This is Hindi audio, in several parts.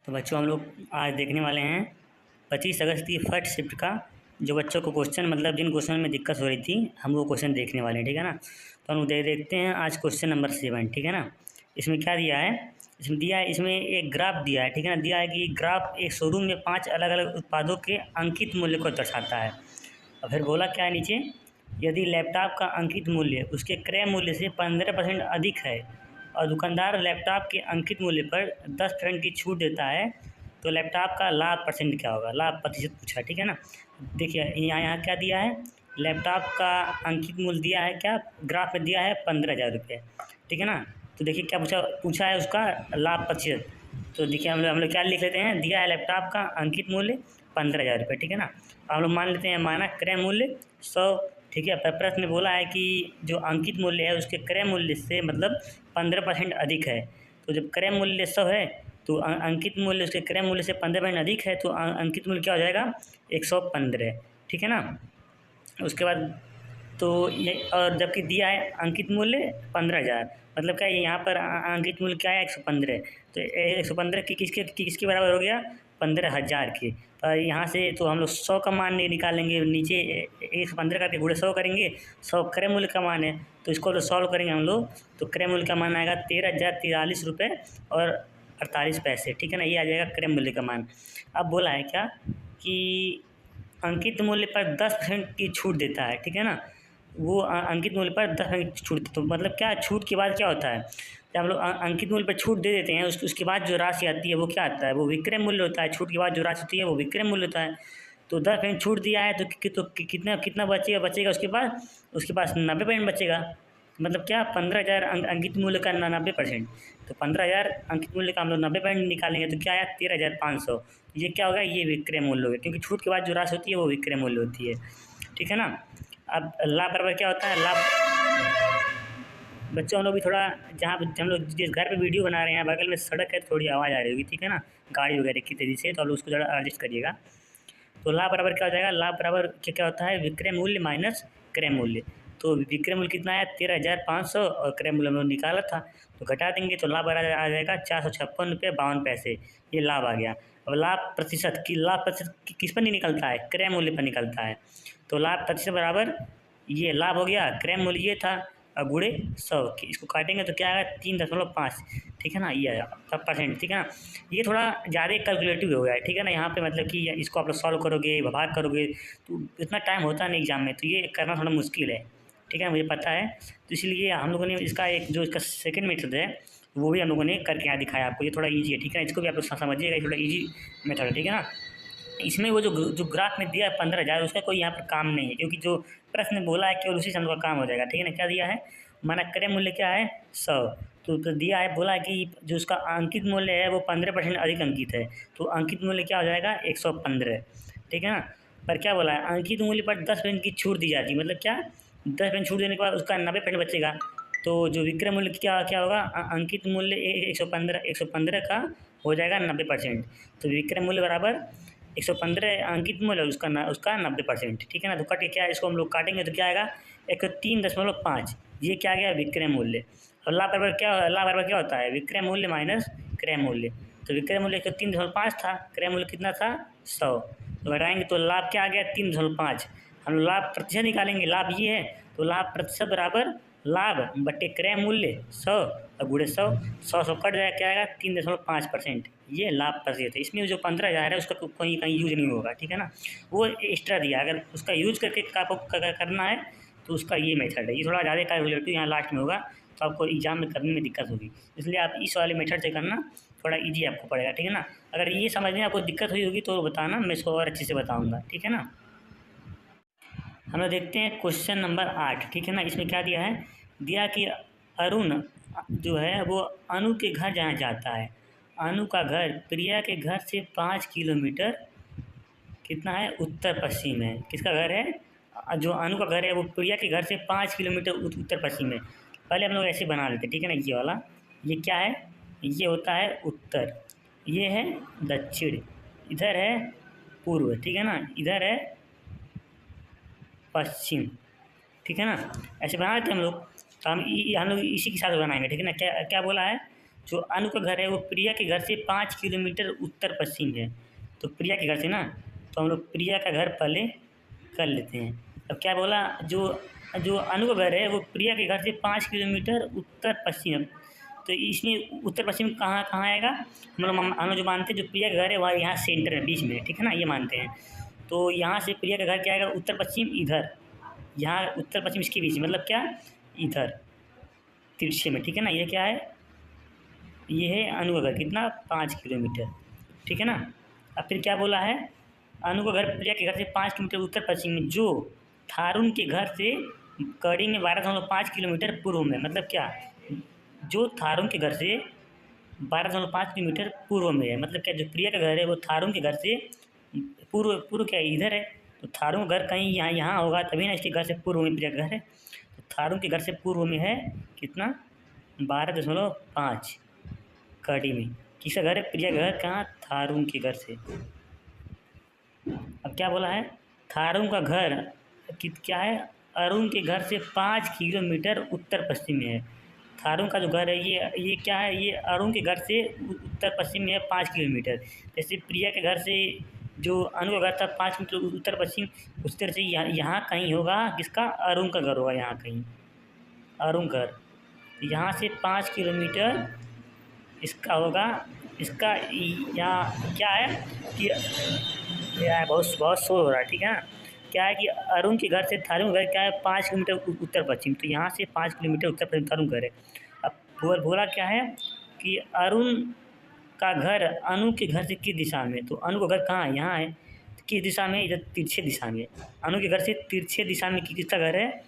तो बच्चों हम लोग आज देखने वाले हैं 25 अगस्त की फर्स्ट शिफ्ट का जो बच्चों को क्वेश्चन मतलब जिन क्वेश्चन में दिक्कत हो रही थी हम वो क्वेश्चन देखने वाले हैं। ठीक है ना। तो हम लोग देखते हैं आज क्वेश्चन नंबर 7। ठीक है ना। इसमें क्या दिया है, इसमें दिया है, इसमें एक ग्राफ दिया है। ठीक है ना। दिया है कि ग्राफ एक शोरूम में 5 अलग अलग उत्पादों के अंकित मूल्य को दर्शाता है। और फिर बोला क्या है नीचे, यदि लैपटॉप का अंकित मूल्य उसके क्रय मूल्य से 15% अधिक है और दुकानदार लैपटॉप के अंकित मूल्य पर 10% की छूट देता है तो लैपटॉप का लाभ परसेंट क्या होगा, लाभ प्रतिशत पूछा। ठीक है ना। देखिए यहाँ यहाँ क्या दिया है, लैपटॉप का अंकित मूल्य दिया है, क्या ग्राफ में दिया है 15,000 रुपये। ठीक है ना। तो देखिए क्या पूछा पूछा है उसका लाभ प्रतिशत। तो देखिए हम लोग क्या लिख लेते हैं, दिया है लैपटॉप का अंकित मूल्य 15,000 रुपये। ठीक है ना। हम लोग मान लेते हैं मानक क्रय मूल्य 100। ठीक है। प्रश्न में बोला है कि जो अंकित मूल्य है उसके क्रय मूल्य से मतलब 15% अधिक है। तो जब क्रय मूल्य 100 है तो अंकित मूल्य उसके क्रय मूल्य से 15% अधिक है तो अंकित मूल्य क्या हो जाएगा 115। ठीक है ना। उसके बाद तो ये और जबकि दिया है अंकित मूल्य 15,000 मतलब क्या है यहाँ पर अंकित मूल्य क्या है 115। तो 115 की किसके बराबर हो गया 15,000 की। और यहाँ से तो हम लोग 100 का मान नहीं निकालेंगे, नीचे 115 करके गुणे 100 करेंगे। 100 क्रय मूल्य का मान है तो इसको तो सॉल्व करेंगे हम लोग तो क्रय मूल्य का मान आएगा 13,043 रुपये और 48 पैसे। ठीक है ना। ये आ जाएगा क्रय मूल्य का मान। अब बोला है क्या कि अंकित मूल्य पर 10% की छूट देता है। ठीक है ना। वो अंकित मूल्य पर 10% की छूट, तो मतलब क्या छूट के बाद क्या होता है, जब हम लोग अंकित मूल्य पर छूट दे देते हैं उसके बाद जो राशि आती है वो क्या आता है, वो विक्रय मूल्य होता है। छूट के बाद जो राशि होती है वो विक्रय मूल्य होता है। तो 10% छूट दिया है तो कितना कितना बचेगा उसके पास 90% बचेगा। मतलब क्या 15,000 अंकित मूल्य का 90%। तो 15,000 अंकित मूल्य का हम लोग 90% निकालेंगे तो क्या आया 13,500। ये क्या होगा, ये विक्रय मूल्य होगा क्योंकि छूट के बाद जो राशि होती है वो विक्रय मूल्य होती है। ठीक है ना। अब लाभ बराबर क्या होता है, लाभ बच्चों हम लोग भी थोड़ा जहाँ हम लोग जिस घर पे वीडियो बना रहे हैं बगल में सड़क है, थोड़ी आवाज़ आ रही होगी। ठीक है ना, गाड़ी वगैरह की तेज़ी से, तो आप लोग उसको ज़रा एडजस्ट करिएगा। तो लाभ बराबर क्या हो जाएगा, लाभ बराबर क्या क्या होता है, विक्रय मूल्य माइनस क्रय मूल्य। तो विक्रय मूल्य कितना आया 13,500 और क्रय मूल्य हम लोग निकाला था तो घटा देंगे तो लाभ आ जाएगा 456 रुपये 52 पैसे। ये लाभ आ गया। अब लाभ प्रतिशत किस पर नहीं निकलता है, क्रय मूल्य पर निकलता है। तो लाभ प्रतिशत बराबर ये लाभ हो गया, क्रय मूल्य ये था और गुणे 100, इसको काटेंगे तो क्या आएगा 3.5। ठीक है ना, ये आएगा तब परसेंट। ठीक है ना। ये थोड़ा ज़्यादा कैलकुलेटिव हो गया है। ठीक है ना। यहाँ पे मतलब कि इसको आप लोग सॉल्व करोगे भाग करोगे तो इतना टाइम होता नहीं एग्जाम में, तो ये करना थोड़ा मुश्किल है। ठीक है, मुझे पता है। तो इसलिए हम लोगों ने इसका एक जो इसका सेकेंड मेथड है वो भी हम लोगों ने करके यहाँ दिखाया आपको। ये थोड़ा ईजी है। ठीक है ना, इसको भी आप लोग समझिएगा, ये थोड़ा ईजी मेथड है। ठीक है ना। इसमें वो जो ग्राफ में दिया है 15,000 उसका कोई यहाँ पर काम नहीं है क्योंकि जो प्रश्न में बोला है केवल उसी से हम लोग का काम हो जाएगा। ठीक है ना। क्या दिया है, माना क्रय मूल्य क्या है 100। तो दिया है, बोला है कि जो उसका अंकित मूल्य है वो 15% अधिक अंकित है तो अंकित मूल्य क्या हो जाएगा 115। ठीक है ना। पर क्या बोला है, अंकित मूल्य पर 10% की छूट दी जाती है, मतलब क्या 10% छूट देने के बाद उसका 90% बचेगा। तो जो विक्रय मूल्य क्या क्या होगा, अंकित मूल्य 115 का हो जाएगा 90%। तो विक्रय मूल्य बराबर 115 अंकित मूल्य उसका 90%। ठीक है ना। तो कट के क्या है, इसको हम लोग काटेंगे तो क्या आएगा 103.5। ये क्या आ गया विक्रय मूल्य। और लाभ बराबर क्या होता है, विक्रय मूल्य माइनस क्रय मूल्य। तो विक्रय मूल्य 103.5 था, क्रय मूल्य कितना था 100। तो घटाएंगे तो लाभ क्या आ गया 3.5। हम लाभ प्रतिशत निकालेंगे, लाभ ये है तो लाभ प्रतिशत बराबर लाभ बट्टे क्रय मूल्य 100 और गुणे 100 कट जाएगा, क्या आएगा 3.5%। ये लाभ प्रतिशत है। इसमें जो 15,000 है उसका कहीं कहीं यूज नहीं होगा। ठीक है ना, वो एक्स्ट्रा दिया, अगर उसका यूज करके आपको करना है तो उसका ये मेथड है। ये थोड़ा ज़्यादा कैलकुलेटिव यहाँ लास्ट में होगा तो आपको एग्जाम में करने में दिक्कत होगी, इसलिए आप इस वाले मेथड से करना, थोड़ा ईजी आपको पड़ेगा। ठीक है ना। अगर ये समझने में आपको दिक्कत हुई होगी तो बताना, मैं इसको और अच्छे से बताऊँगा। ठीक है ना। हम लोग देखते हैं क्वेश्चन नंबर 8। ठीक है ना। इसमें क्या दिया है, दिया कि अरुण जो है वो अनु के घर जाना चाहता है। अनु का घर प्रिया के घर से 5 किलोमीटर कितना है उत्तर पश्चिम है। किसका घर है, जो अनु का घर है वो प्रिया के घर से 5 किलोमीटर उत्तर पश्चिम है। पहले हम लोग ऐसे बना लेते हैं। ठीक है ना। ये वाला ये क्या है, ये होता है उत्तर, ये है दक्षिण, इधर है पूर्व। ठीक है ना, इधर है पश्चिम। ठीक है ना। ऐसे बना लेते हैं हम लोग। तो हम लोग इसी के साथ बनाएंगे। ठीक है ना। क्या क्या बोला है, जो अनु का घर है वो प्रिया के घर से 5 किलोमीटर उत्तर पश्चिम है। तो प्रिया के घर से ना, तो हम लोग प्रिया का घर पहले कर लेते हैं। अब क्या बोला, जो जो अनु का घर है वो प्रिया के घर से 5 किलोमीटर उत्तर पश्चिम है। तो इसमें उत्तर पश्चिम कहाँ कहाँ आएगा, हम लोग जो मानते हैं जो प्रिया का घर है वह यहाँ सेंटर है, बीच में, ठीक है ना, ये मानते हैं। तो यहाँ से प्रिया का घर क्या आएगा, उत्तर पश्चिम इधर, यहाँ उत्तर पश्चिम इसके बीच, मतलब क्या, इधर तिरछे में, ठीक है ना। ये क्या है, ये है अनु का घर, कितना, 5 किलोमीटर, ठीक है ना। अब फिर क्या बोला है, अनु का घर प्रिया के घर से 5 किलोमीटर उत्तर पश्चिम में, जो थारून के घर से कड़ी में 12.5 किलोमीटर पूर्व में, मतलब क्या, जो थारून के घर से 12.5 किलोमीटर पूर्व में है, मतलब क्या, जो प्रिया का घर है वो थारून के घर से पूर्व, पूर्व क्या है, इधर है। तो थारून का घर कहीं यहाँ यहाँ होगा, तभी ना इसके घर से पूर्व में प्रिया का घर है। तो थारून के घर से पूर्व में है कितना, 12.5 कड़ी में। किसका घर है, प्रिया का घर, कहाँ, थारून के घर से। अब क्या बोला है, थारून का घर क्या है, अरुण के घर से 5 किलोमीटर उत्तर पश्चिम में है। थारून का जो घर है ये क्या है, ये अरुण के घर से उत्तर पश्चिम में है 5 किलोमीटर। जैसे प्रिया के घर से जो अनु का घर था 5 किलोमीटर उत्तर पश्चिम, उस तरह से यहाँ कहीं होगा किसका, अरुण का घर होगा, यहाँ कहीं अरुण घर। यहाँ से 5 किलोमीटर इसका होगा, इसका यहाँ क्या है कि यार बहुत बहुत शोर हो रहा है, ठीक है ना। क्या है कि अरुण के घर से थारून घर क्या है, 5 किलोमीटर उत्तर पश्चिम, तो यहाँ से 5 किलोमीटर उत्तर पश्चिम थारून घर है। अब बोला क्या है कि अरुण का घर अनु के घर से किस दिशा में, तो अनु का घर कहाँ है, यहाँ है, किस दिशा में, इधर तिरछे दिशा में। अनु के घर से तिरछे दिशा में किसका घर है,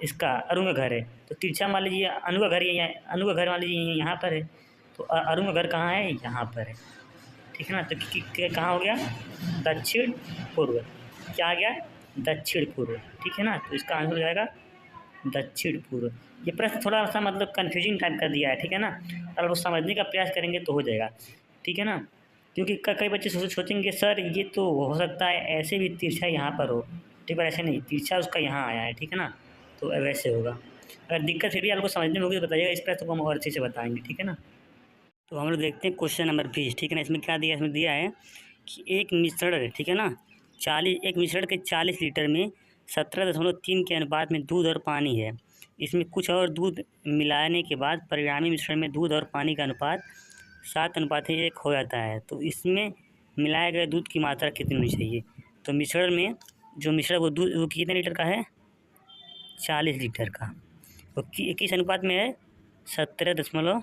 इसका अरुण का घर है। तो तिरछा मान लीजिए अनु का घर, ये अनु का घर मान लीजिए यहाँ पर है, तो अरुण का घर कहाँ है, यहाँ पर है, ठीक है ना। तो कहाँ हो गया, दक्षिण पूर्व, क्या आ गया, दक्षिण पूर्व, ठीक है ना। तो इसका आंसर हो जाएगा दक्षिण पूर्व। ये प्रश्न थोड़ा सा मतलब कन्फ्यूजिंग टाइप कर दिया है, ठीक है ना। अगर वो समझने का प्रयास करेंगे तो हो जाएगा, ठीक है ना। क्योंकि कई बच्चे सोचेंगे सर ये तो हो सकता है ऐसे भी तिरछा यहाँ पर हो, ठीक है, ऐसे नहीं, तिरछा उसका यहाँ आया है, ठीक है ना। तो वैसे होगा। अगर दिक्कत फिर भी आपको समझने में होगी तो बताइएगा, इस प्रश्न को हम और अच्छे से बताएंगे, ठीक है ना। तो हम लोग देखते हैं क्वेश्चन नंबर 20, ठीक है ना। इसमें क्या दिया है, इसमें दिया है कि एक मिश्रण, ठीक है ना, 40, एक मिश्रण के 40 लीटर में 17.3 के अनुपात में दूध और पानी है। इसमें कुछ और दूध मिलाने के बाद परिणामी मिश्रण में दूध और पानी का अनुपात 7:1 हो जाता है। तो इसमें मिलाए गए दूध की मात्रा कितनी होनी चाहिए। तो मिश्रण में जो मिश्रण वो दूध वो कितने लीटर का है, 40 लीटर का, वो किस अनुपात में है, 17.3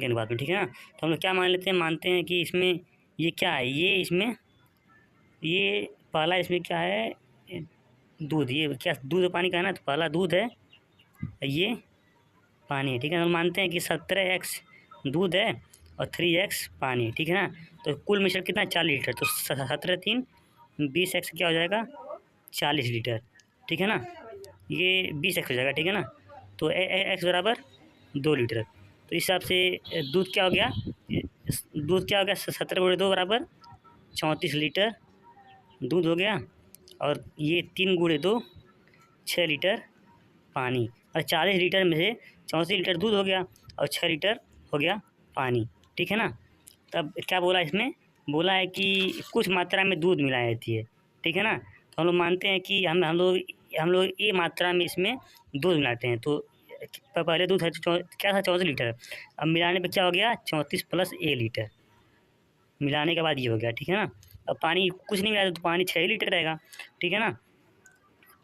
के अनुपात में, ठीक है ना। तो हम लोग क्या मान लेते हैं, मानते हैं कि इसमें ये क्या है, ये इसमें ये पहला इसमें क्या है, दूध, ये क्या दूध और पानी का है ना, तो पहला दूध है, ये पानी है, ठीक है। हम मानते हैं कि 17x दूध है और 3x पानी, ठीक है ना। तो कुल मिश्रण कितना है, 40 लीटर, तो 17×3 20x क्या हो जाएगा, 40 लीटर, ठीक है ना। ये 20x हो जाएगा, ठीक है ना। तो x बराबर 2 लीटर। तो इस हिसाब से दूध क्या हो गया, 17 × 2 बराबर 34 लीटर दूध हो गया, और ये 3 × 2 6 लीटर पानी, और 40 लीटर में से 34 लीटर दूध हो गया और 6 लीटर हो गया पानी, ठीक है ना। तब क्या बोला, इसमें बोला है कि कुछ मात्रा में दूध मिलाई जाती है, ठीक है ना। तो हम लोग मानते हैं कि हम लोग ए मात्रा में इसमें दूध मिलाते हैं। तो पहले दूध है क्या था, 34 लीटर, अब मिलाने पे क्या हो गया, 34 + A लीटर, मिलाने के बाद ये हो गया, ठीक है ना। अब पानी कुछ नहीं मिलाया तो पानी 6 लीटर रहेगा, ठीक है ना।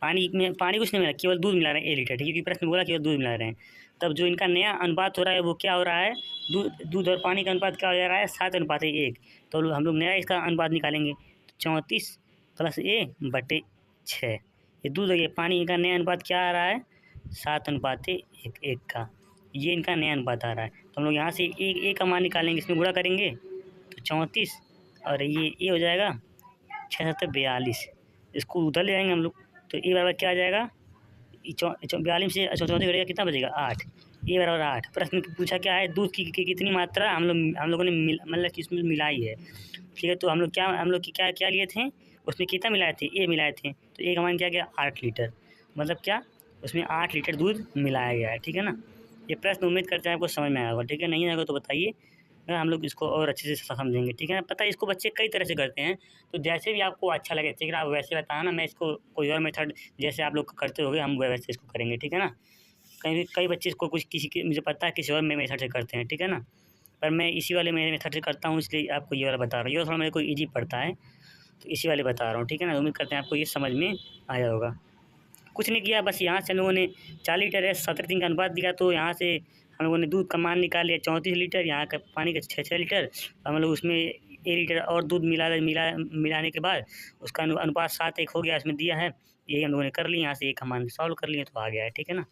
पानी कुछ नहीं मिला, केवल दूध मिला रहे हैं 1 लीटर, ठीक है, क्योंकि प्रश्न बोला केवल दूध मिला रहे हैं। तब जो इनका नया अनुपात हो रहा है वो क्या हो रहा है, दूध और पानी का अनुपात क्या हो जा रहा है, 7:1। तो हम लोग नया इसका अनुपात निकालेंगे, 34 + A/6, ये दूध हो गया, पानी का नया अनुपात क्या आ रहा है, 7:1 का, ये इनका नया अनुपात आ रहा है। तो हम लोग यहाँ से ए का मान निकालेंगे, इसमें गुणा करेंगे तो 34, और ये हो जाएगा 6×7 = 42, इसको उधर ले जाएंगे हम लोग, तो ए बराबर क्या आ जाएगा, 42 से 34 करेगा कितना बचेगा, 8, ए बराबर 8। प्रश्न पूछा क्या है, दूध की कितनी मात्रा हम लोगों ने मतलब कि इसमें मिलाई है, ठीक है। तो हम लोग क्या लिए थे, उसमें कितना मिलाए थे, ए मिलाए थे, तो ए का मान क्या गया, 8 लीटर, मतलब क्या, उसमें 8 लीटर दूध मिलाया गया है, ठीक है ना। ये प्रश्न उम्मीद करते हैं आपको समझ में आया होगा, ठीक है। नहीं आएगा तो बताइए, हम लोग इसको और अच्छे से समझेंगे, ठीक है ना। पता है इसको बच्चे कई तरह से करते हैं, तो जैसे भी आपको अच्छा लगे, ठीक है ना, आप वैसे बताना, मैं इसको कोई और मेथड जैसे आप लोग करते होगे हम वैसे इसको करेंगे, ठीक है ना। कई बच्चे इसको कुछ किसी के मुझे पता है किसी और मेथड से करते हैं, ठीक है ना। पर मैं इसी वाले मेरे मेथड से करता हूँ, इसलिए आपको ये वाला बता रहा हूँ। ये थोड़ा मेरे को ईज़ी पड़ता है, तो इसी वाले बता रहा हूँ, ठीक है ना। उम्मीद करते हैं आपको ये समझ में आया होगा। कुछ नहीं किया, बस यहाँ से हम लोगों ने 40 लीटर है 17 का अनुपात दिया, तो यहाँ से हम लोगों ने दूध का मान निकाल लिया 34 लीटर, यहाँ का पानी का 6 लीटर। हम लोग उसमें 1 लीटर और दूध मिलाने के बाद उसका अनुपात 7:1 हो गया, इसमें दिया है। यही हम लोगों ने कर लिया, यहाँ से एक मान सॉल्व कर लिए तो आ गया है, ठीक है ना।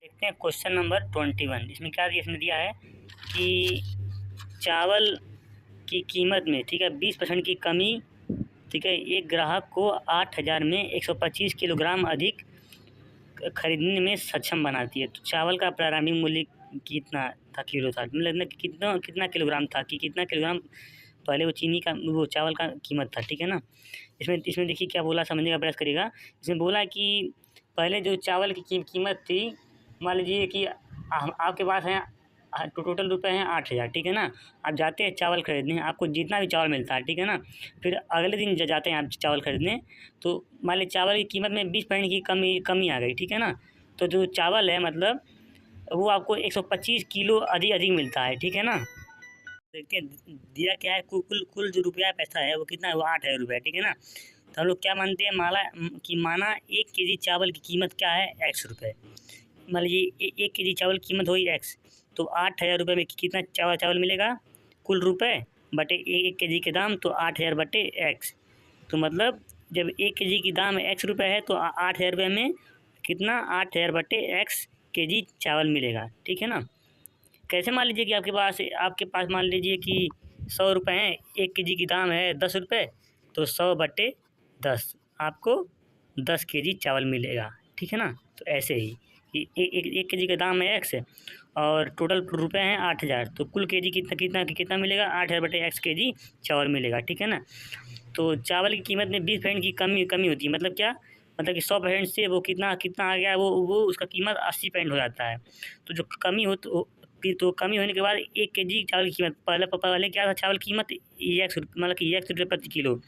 देखते हैं क्वेश्चन नंबर 21। इसमें क्या दिया, इसमें दिया है कि चावल की कीमत में, ठीक है, 20% की कमी, ठीक है, एक ग्राहक को 8,000 में 125 किलोग्राम अधिक खरीदने में सक्षम बनाती है। तो चावल का प्रारंभिक मूल्य कितना था, किलो था, मतलब कितना कितना किलोग्राम था, कि कितना किलोग्राम पहले वो चीनी का वो चावल का कीमत था, ठीक है ना। इसमें इसमें देखिए क्या बोला, समझने का प्रयास करिएगा। इसमें बोला कि पहले जो चावल की कीमत थी, मान लीजिए कि आपके पास है टोटल रुपए हैं 8,000, ठीक है ना। आप जाते हैं चावल खरीदने, आपको जितना भी चावल मिलता है, ठीक है ना। फिर अगले दिन जाते हैं आप चावल खरीदने, तो मान लीजिए चावल की कीमत में 20% की कमी आ गई, ठीक है ना। तो जो चावल है मतलब वो आपको 125 किलो अधिक अधिक मिलता है, ठीक है ना। देखते हैं दिया क्या है, कुल कुल जो रुपया पैसा है वो कितना है, वो 8,000 रुपये, ठीक है ना। तो हम लोग क्या मानते हैं, माना 1 केजी चावल की कीमत क्या है, x रुपये। मान लीजिए 1 केजी चावल की कीमत हुई x, तो 8,000 रुपये में कितना चावल मिलेगा, कुल रुपए बटे 1 केजी के दाम, तो 8,000 बटे x। तो मतलब जब 1 केजी की दाम x रुपये है, तो 8,000 रुपये में कितना, 8,000 बटे x केजी चावल मिलेगा, ठीक है ना। कैसे, मान लीजिए कि आपके पास मान लीजिए कि 100 रुपये हैं, 1 केजी की दाम है 10 रुपये, तो 100 बटे 10 आपको 10 केजी चावल मिलेगा, ठीक है ना। तो ऐसे ही कि एक केजी का दाम है x और टोटल रुपए हैं 8,000, तो कुल केजी कितना मिलेगा, 8,000 बटे x केजी चावल मिलेगा, ठीक है ना। तो चावल की कीमत में 20% की कमी होती है, मतलब क्या, मतलब कि 100% से वो कितना कितना आ गया, वो उसका कीमत 80% हो जाता है। तो जो कमी हो तो कमी होने के बाद 1 केजी चावल की कीमत, पहले क्या था, चावल की कीमत x मतलब कि x रुपये प्रति किलो,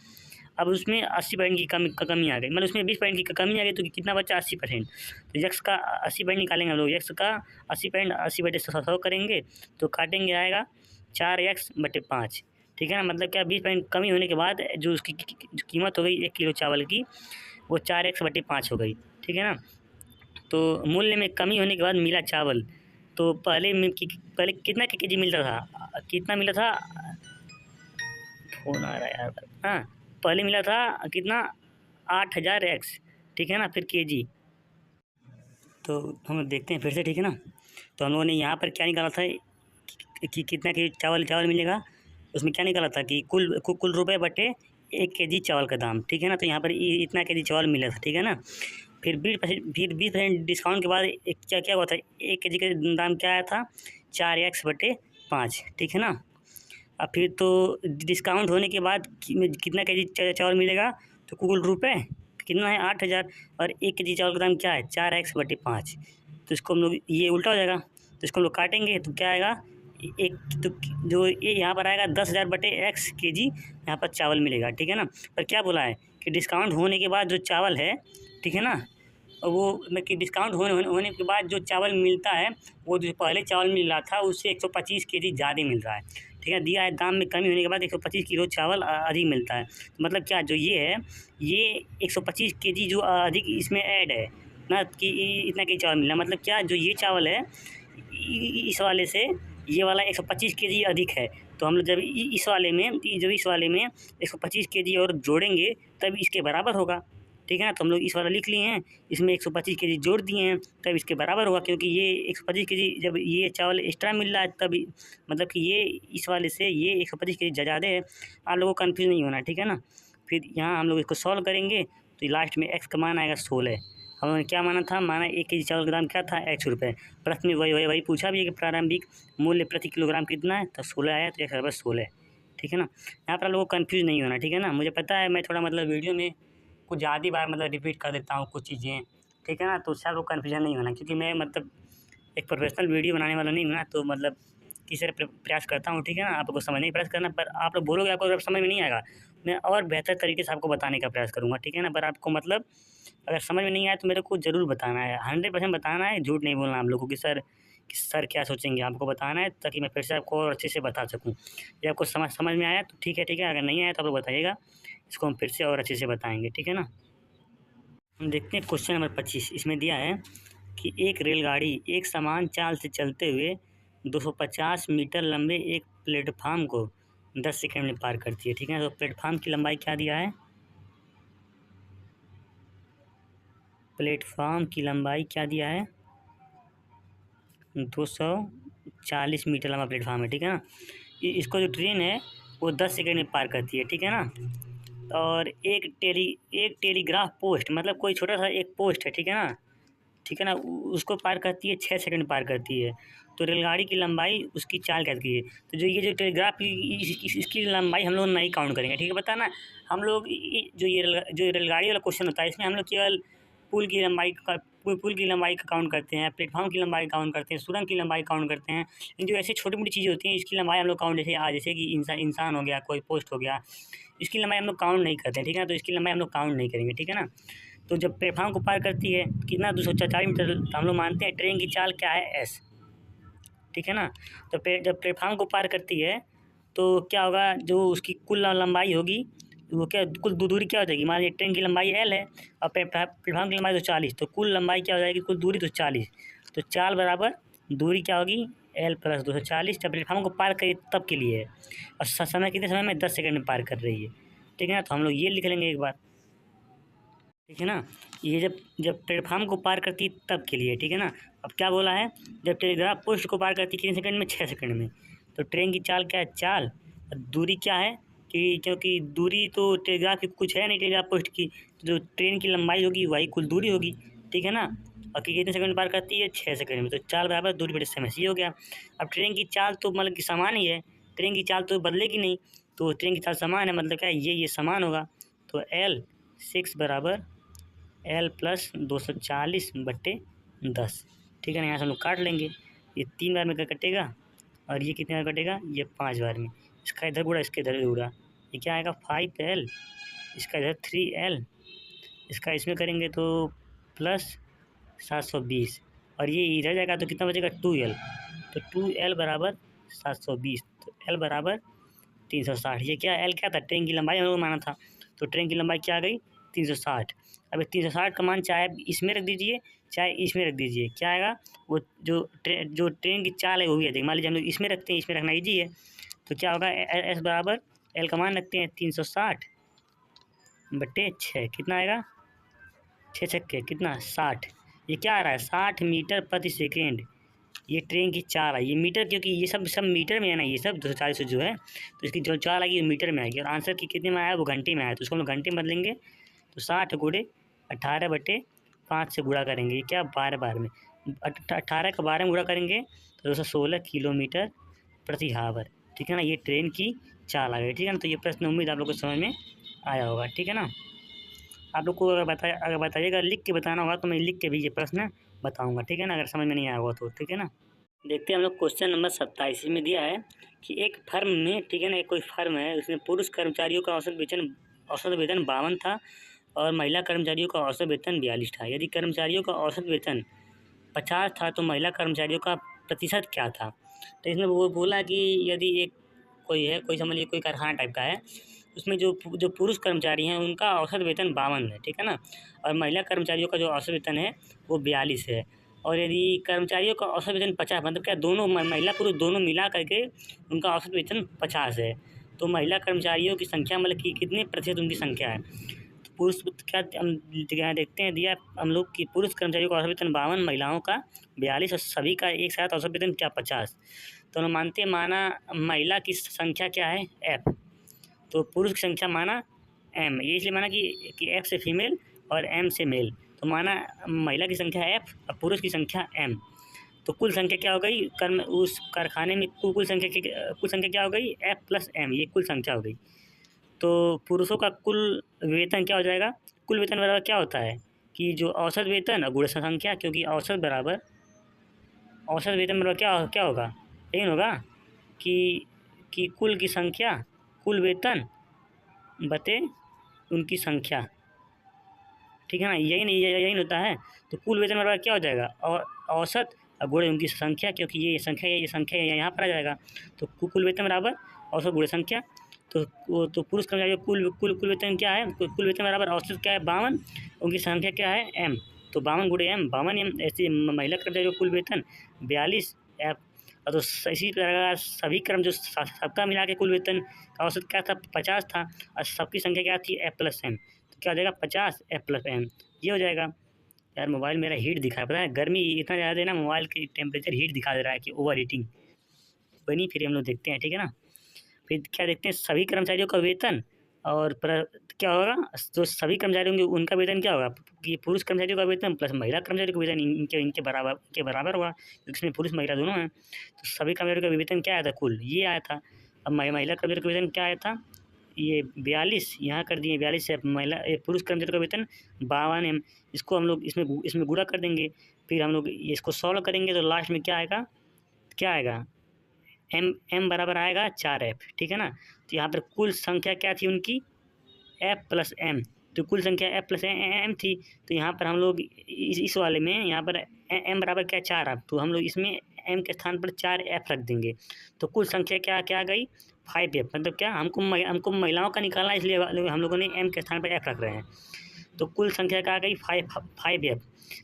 अब उसमें 80% की कमी आ गई, मतलब उसमें 20% की कमी आ गई, तो कितना बचा, 80%। तो यक्स का 80% निकालेंगे हम लोग, यक्स का 80% 80 बटे 100 करेंगे, तो काटेंगे आएगा 4x बटे 5, ठीक है ना। मतलब क्या, 20% कमी होने के बाद जो उसकी जो कीमत हो गई 1 किलो चावल की, वो 4x बटे 5 हो गई, ठीक है ना। तो मूल्य में कमी होने के बाद मिला चावल, तो पहले कितना केजी मिलता था, कितना मिला था, फ़ोन आ रहा है यार, हाँ, पहले मिला था कितना, 8,000 x, ठीक है ना, फिर केजी। तो हम देखते हैं फिर से, ठीक है ना। तो हम लोगों ने यहाँ पर क्या निकाला था कि कितना केजी चावल मिलेगा, उसमें क्या निकाला था कि कुल रुपए बटे 1 केजी चावल का दाम, ठीक है ना। तो यहाँ पर इतना केजी चावल मिला था, ठीक है ना। फिर 20% डिस्काउंट के बाद एक क्या हुआ था, 1 केजी का दाम क्या आया था, 4x बटे 5, ठीक है ना। अब फिर तो डिस्काउंट होने के बाद कितना केजी चावल मिलेगा, तो कुल रुपए कितना है, 8,000, और 1 केजी चावल का दाम क्या है, 4x बटे 5। तो इसको हम लोग, ये उल्टा हो जाएगा, तो इसको हम लोग काटेंगे, तो क्या आएगा, एक तो जो ये यहाँ पर आएगा 10,000 बटे x केजी यहाँ पर चावल मिलेगा, ठीक है ना। पर क्या बोला है कि डिस्काउंट होने के बाद जो चावल है, ठीक है ना, वो मतलब कि डिस्काउंट होने के बाद जो चावल मिलता है, वो जो पहले चावल मिल रहा था उससे 125 केजी ज़्यादा मिल रहा है, ठीक है। दिया है दाम में कमी होने के बाद 125 किलो चावल अधिक मिलता है, तो मतलब क्या, जो ये है, ये 125 केजी जो अधिक इसमें ऐड है ना, कि इतना केजी चावल मिला, मतलब क्या, जो ये चावल है इस वाले से ये वाला 125 केजी अधिक है। तो हम लोग जब इस वाले में 125 केजी और जोड़ेंगे तब इसके बराबर होगा, ठीक है ना। तो हम लोग इस वाला लिख लिए हैं, इसमें 125 केजी जोड़ दिए हैं, तब इसके बराबर होगा, क्योंकि ये 125 केजी जब ये चावल एक्स्ट्रा मिल रहा है तब मतलब कि ये इस वाले से ये 125 केजी ज़्यादा है। आप लोगों को कन्फ्यूज़ नहीं होना, ठीक है ना। फिर यहाँ हम लोग इसको सॉल्व करेंगे, तो लास्ट में x का मान आएगा 16। हम लोगों ने क्या माना था, माना 1 केजी चावल का दाम क्या था, x रुपये। प्रश्न में वही पूछा भी है कि प्रारंभिक मूल्य प्रति किलोग्राम कितना है, तो 16 आया, तो x बराबर 16, ठीक है ना। यहाँ पर आप लोगों को कन्फ्यूज़ नहीं होना, ठीक है ना। मुझे पता है मैं थोड़ा मतलब वीडियो में कुछ ज़्यादा बार मतलब रिपीट कर देता हूँ कुछ चीज़ें, ठीक है ना, तो उससे आपको कन्फ्यूजन नहीं होना, क्योंकि मैं मतलब एक प्रोफेशनल वीडियो बनाने वाला नहीं हूँ ना, तो मतलब किसी तरह प्रयास करता हूँ, ठीक है ना। आपको समझने का प्रयास करना, पर आप लोग बोलोगे आपको अगर समझ में नहीं आएगा, मैं और बेहतर तरीके से आपको बताने का प्रयास करूँगा, ठीक है ना। पर आपको मतलब अगर समझ में नहीं आया तो मेरे को ज़रूर बताना है, 100% बताना है, झूठ नहीं बोलना आप लोगों को कि सर क्या सोचेंगे, आपको बताना है ताकि मैं फिर से आपको और अच्छे से बता सकूँ। ये आपको समझ में आया तो ठीक है, अगर नहीं आया तो आप लोग बताइएगा, इसको हम फिर से और अच्छे से बताएँगे, ठीक है ना। हम देखते हैं क्वेश्चन नंबर 25। इसमें दिया है कि एक रेलगाड़ी एक समान चाल से चलते हुए 250 मीटर लंबे एक प्लेटफार्म को 10 सेकंड में पार करती है, ठीक है। तो प्लेटफार्म की लंबाई क्या दिया है, प्लेटफार्म की लंबाई क्या दिया है, 240 मीटर लंबा प्लेटफार्म है, ठीक है ना। इसको जो ट्रेन है वो 10 सेकंड में पार करती है, ठीक है ना। और एक टेलीग्राफ पोस्ट, मतलब कोई छोटा सा एक पोस्ट है, ठीक है ना, उसको पार करती है 6 सेकंड पार करती है। तो रेलगाड़ी की लंबाई उसकी चाल कहती है। तो जो ये जो टेलीग्राफ इसकी लंबाई हम लोग नहीं काउंट करेंगे, ठीक है। पता ना, हम लोग जो रेलगाड़ी वाला क्वेश्चन होता है इसमें हम लोग केवल पुल की लंबाई का पुल की लंबाई का काउंट करते हैं, प्लेटफॉर्म की लंबाई काउंट करते हैं, सुरंग की लंबाई काउंट करते हैं। लेकिन जो ऐसी छोटी मोटी चीज़ें होती हैं इसकी लंबाई हम लोग काउंट, जैसे कि इंसान हो गया, कोई पोस्ट हो गया, इसकी लंबाई हम लोग काउंट नहीं करते हैं, ठीक है ना। तो इसकी लंबाई हम लोग काउंट नहीं करेंगे, ठीक है ना। तो जब प्लेटफार्म को पार करती है कितना, 240 मीटर, तो हम लोग मानते हैं ट्रेन की चाल क्या है, एस, ठीक है ना। तो जब प्लेटफार्म को पार करती है तो क्या होगा, जो उसकी कुल लंबाई होगी वो क्या, कुल दूरी क्या हो जाएगी, मान लीजिए ट्रेन की लंबाई एल है और प्लेटफार्म की लंबाई तो 40, तो कुल लंबाई क्या हो जाएगी, कुल दूरी तो 40, तो चाल बराबर दूरी क्या होगी, एल प्लस 240। जब प्लेटफार्म को पार करिए तब के लिए है, और समय कितने समय में, 10 सेकंड में पार कर रही है, ठीक है ना। तो हम लोग ये लिख लेंगे एक बार, ठीक है ना। ये जब जब प्लेटफार्म को पार करती है तब के लिए, ठीक है ना। अब क्या बोला है, जब टेलीग्राफ पोस्ट को पार करती है कितने सेकंड में, 6 सेकंड में। तो ट्रेन की चाल क्या है, चाल, और दूरी क्या है, कि क्योंकि दूरी तो टेलीग्राफ की कुछ है नहीं, टेलीग्राफ पोस्ट की, तो जो ट्रेन की लंबाई होगी वही कुल दूरी होगी, ठीक है ना। और कितने सेकंड में पार करती है, 6 सेकंड में। तो चाल बराबर दूरी बटे समय, ये हो गया। अब ट्रेन की चाल तो मतलब कि समान ही है, ट्रेन की चाल तो बदलेगी नहीं, तो ट्रेन की चाल समान है, मतलब क्या है, ये समान होगा। तो एल 6 बराबर एल प्लस 240 बट्टे 10, ठीक है ना। यहाँ से हम लोग काट लेंगे, ये 3 बार में कटेगा और ये कितने बार कटेगा, ये 5 बार में। इसका इधर गुड़ा, इसके इधर गुड़ा, ये क्या आएगा 5L, इसका इधर 3L, इसका इसमें करेंगे तो प्लस 720, और ये इधर जाएगा तो कितना बचेगा 2L, तो 2L बराबर 720, तो L बराबर 360। ये क्या, एल क्या था, ट्रेन की लंबाई हम लोग माना था, तो ट्रेन की लंबाई क्या आ गई, 360। अब 360 का मान चाहे इसमें रख दीजिए चाहे इसमें रख दीजिए, क्या आएगा, वो जो ट्रेन की चाल है वो भी आ जाएगी। मान लीजिए हम लोग इसमें रखते हैं, इसमें रखना ईजी है, तो क्या होगा, एस बराबर एल का मान रखते हैं 360 बट्टे 6, कितना आएगा, 6 छक्के कितना 60। ये क्या आ रहा है, 60 मीटर प्रति सेकेंड, ये ट्रेन की चाल है, ये मीटर, क्योंकि ये सब मीटर में है ना, ये सब 240 जो है, तो इसकी जो चाल आएगी मीटर में आएगी, और आंसर की कितने में आया, वो घंटे में आया, तो उसको हम लोग घंटे में बदलेंगे, तो 60 गुणे 18 बटे 5 से गुणा करेंगे, ये क्या 12 बार में, 18 का 12 में गुणा करेंगे तो 216 किलोमीटर प्रति हावर, ठीक है ना। ये ट्रेन की चाल आ गई, ठीक है ना। तो ये प्रश्न उम्मीद आप लोग को समझ में आया होगा, ठीक है ना। आप लोग को अगर बताइएगा, लिख के बताना होगा तो मैं लिख के भी ये प्रश्न बताऊँगा, ठीक है ना, अगर समझ में नहीं आया होगा तो, ठीक है ना। देखते हैं हम लोग क्वेश्चन नंबर 27 में दिया है कि एक फर्म में, ठीक है ना, एक कोई फर्म है, उसमें पुरुष कर्मचारियों का औसत वेतन 52 था और महिला कर्मचारियों का औसत वेतन 42 था। यदि कर्मचारियों का औसत वेतन 50 था तो महिला कर्मचारियों का प्रतिशत क्या था। तो इसमें वो बोला कि यदि एक कोई समझ लीजिए कोई कारखाना टाइप का है, उसमें जो पुरुष कर्मचारी हैं उनका औसत वेतन 52 है, ठीक है ना, और महिला कर्मचारियों का जो औसत वेतन है वो 42 है। और यदि कर्मचारियों का औसत वेतन 50, मतलब क्या, दोनों महिला पुरुष दोनों मिला करके उनका औसत वेतन 50 है, तो महिला कर्मचारियों की संख्या मतलब कि कितने प्रतिशत उनकी संख्या है। तो पुरुष क्या, हम यहाँ देखते हैं दिया हम लोग कि पुरुष कर्मचारियों का औसत वेतन 52, महिलाओं का 42 और सभी का एक साथ औसत वेतन क्या 50। तो हम मानते हैं, माना महिला की संख्या क्या है, F, तो पुरुष की संख्या माना M, ये इसलिए माना कि F से फीमेल और M से मेल, तो माना महिला की संख्या F और पुरुष की संख्या M, तो कुल संख्या क्या हो गई, उस कारखाने में कुल संख्या क्या हो गई, F प्लस M, ये कुल संख्या हो गई। तो पुरुषों का कुल वेतन क्या हो जाएगा, कुल वेतन बराबर क्या होता है कि जो औसत वेतन और गुणा संख्या, क्योंकि औसत बराबर औसत वेतन बराबर क्या क्या होगा, लेकिन होगा कि कुल की संख्या, कुल वेतन बटे उनकी संख्या, ठीक है ना, यही नहीं यही होता है। तो कुल वेतन बराबर क्या हो जाएगा, और औसत और गुणे उनकी संख्या, क्योंकि ये संख्या यहाँ पर आ जाएगा। तो कुल वेतन बराबर औसत गुणे संख्या। तो पुरुष कर्मचारियों कुल कुल कुल वेतन क्या है, कुल वेतन बराबर औसत क्या है 52, उनकी संख्या क्या है m। तो 52 गुणे m 52 m। ऐसे महिला कर्मचारियों कुल वेतन 42 f। और तो इसी प्रकार सभी कर्म जो सबका मिला के कुल वेतन का औसत क्या था 50 था, और सबकी संख्या क्या थी f प्लस m। तो क्या हो जाएगा 50 f प्लस m, ये हो जाएगा। यार मोबाइल मेरा हीट दिखा है, पता है गर्मी इतना ज़्यादा है ना, मोबाइल की टेम्परेचर हीट दिखा दे रहा है कि ओवर हीटिंग बनी। फिर हम लोग देखते हैं, ठीक है ना। फिर क्या देखते हैं, सभी कर्मचारियों का वेतन और क्या होगा, जो सभी कर्मचारी होंगे उनका वेतन क्या होगा, कि पुरुष कर्मचारियों का वेतन प्लस महिला कर्मचारियों का वेतन इनके इनके बराबर हुआ, क्योंकि इसमें पुरुष महिला दोनों हैं। तो सभी कर्मचारियों का वेतन क्या आया था, कुल ये आया था। अब महिला कर्मचारी का वेतन क्या आया था, ये 42 यहाँ कर दिए, 42 है। पुरुष कर्मचारी का वेतन 52 है। इसको हम लोग इसमें इसमें गुणा कर देंगे। फिर हम लोग इसको सॉल्व करेंगे तो लास्ट में क्या आएगा, क्या आएगा, m बराबर आएगा 4f, ठीक है ना। तो यहाँ पर कुल संख्या क्या थी उनकी f प्लस m। तो कुल संख्या f प्लस m थी। तो यहाँ पर हम लोग इस वाले में यहाँ पर m बराबर क्या 4f, तो हम लोग इसमें m के स्थान पर 4f रख देंगे। तो कुल संख्या क्या क्या आ गई 5f। मतलब क्या, हमको महिलाओं का निकालना है, इसलिए हम लोगों ने m के स्थान पर f रख रहे हैं। तो कुल संख्या क्या आ गई 5f।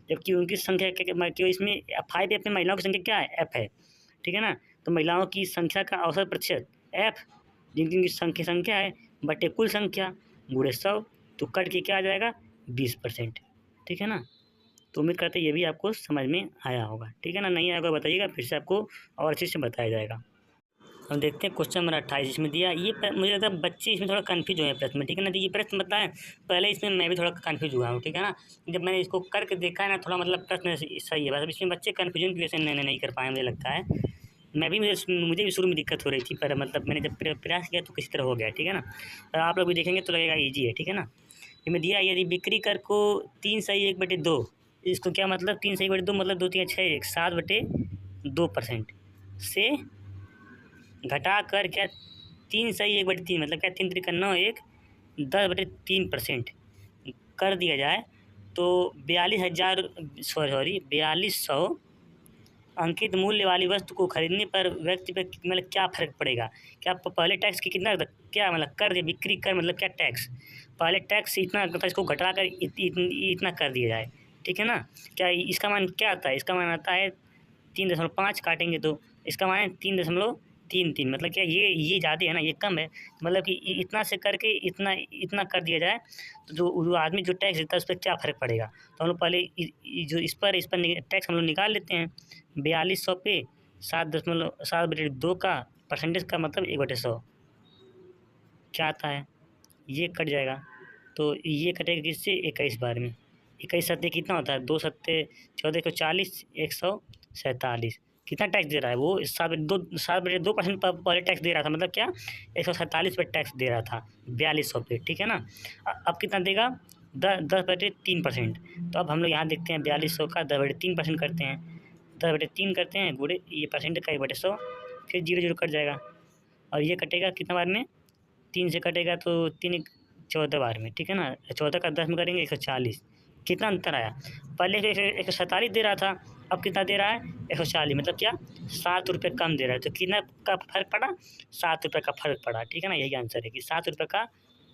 जबकि उनकी संख्या क्या, इसमें 5f में महिलाओं की संख्या क्या है f है, ठीक है ना। तो महिलाओं की संख्या का औसत प्रतिशत f, जिनकी संख्या है बटे कुल संख्या गुणे 100। तो कट के क्या आ जाएगा 20%, ठीक है ना। तो उम्मीद करते हैं ये भी आपको समझ में आया होगा, ठीक है ना। नहीं आएगा बताइएगा, फिर से आपको और अच्छे से बताया जाएगा। हम देखते हैं क्वेश्चन नंबर 28 इसमें दिया। ये मुझे लगता है बच्चे इसमें थोड़ा कन्फ्यूज हुए हैं प्रश्न में, ठीक है ना। तो ये प्रश्न बताएं, पहले इसमें मैं भी थोड़ा कन्फ्यूज हुआ हूँ, ठीक है ना। जब मैंने इसको करके देखा है ना, थोड़ा मतलब प्रश्न सही है, बस अब इसमें बच्चे कन्फ्यूजन की वजह से नहीं कर पाए, मुझे लगता है। मैं भी मुझे भी शुरू में दिक्कत हो रही थी, पर मतलब मैंने जब प्रयास किया तो किसी तरह हो गया, ठीक है ना। आप लोग भी देखेंगे तो लगेगा ईजी है, ठीक है ना। इसमें दिया यदि बिक्री कर को 3/1/2, इसको क्या मतलब 3/1/2 मतलब 2 3 6 1 7/2% से घटा कर क्या 3/1/3 मतलब क्या 3×3 = 9 1 10/3% कर दिया जाए, तो 4200 अंकित मूल्य वाली वस्तु को खरीदने पर व्यक्ति पे मतलब क्या फ़र्क पड़ेगा। क्या पहले टैक्स की कितना क्या मतलब कर दिया, बिक्री कर मतलब क्या टैक्स, पहले टैक्स इतना था, इसको घटा कर इतना कर दिया जाए, ठीक है ना। क्या इसका मान क्या आता है, इसका मान आता है 3.5 काटेंगे तो इसका मान है 3.33, मतलब क्या ये ज़्यादा है ना, ये कम है। मतलब कि इतना से करके इतना इतना कर दिया जाए, तो जो आदमी जो टैक्स देता है उस पर क्या फ़र्क पड़ेगा। तो हम लोग पहले जो इस पर टैक्स हम लोग निकाल लेते हैं। 4200 पे 7.7/2 का परसेंटेज का मतलब 1/100 क्या आता है, ये कट जाएगा। तो ये कटेगा किससे 21 बार में। 21 सत्ते कितना होता है, 2 सत्ते 14 को 40 147 कितना टैक्स दे रहा है वो 7/2% पहले टैक्स दे रहा था, मतलब क्या 147 पे टैक्स दे रहा था 4200 पे, ठीक है ना। अब कितना देगा 10/3%। तो अब हम लोग यहाँ देखते हैं 4200 का 10/3% करते हैं, 10/3 करते हैं गुणे ये परसेंट का 1/100, फिर 0 कट जाएगा। और ये कटेगा कितना बार में 3 से कटेगा तो 3 14 बार में, ठीक है ना। 14 का 10 में करेंगे 140, कितना अंतर आया, पहले 147 दे रहा था, अब कितना दे रहा है 140, मतलब क्या 7 रुपये कम दे रहा है। तो कितना का फ़र्क पड़ा 7 रुपये का फ़र्क पड़ा, ठीक है ना। यही आंसर है कि 7 रुपये का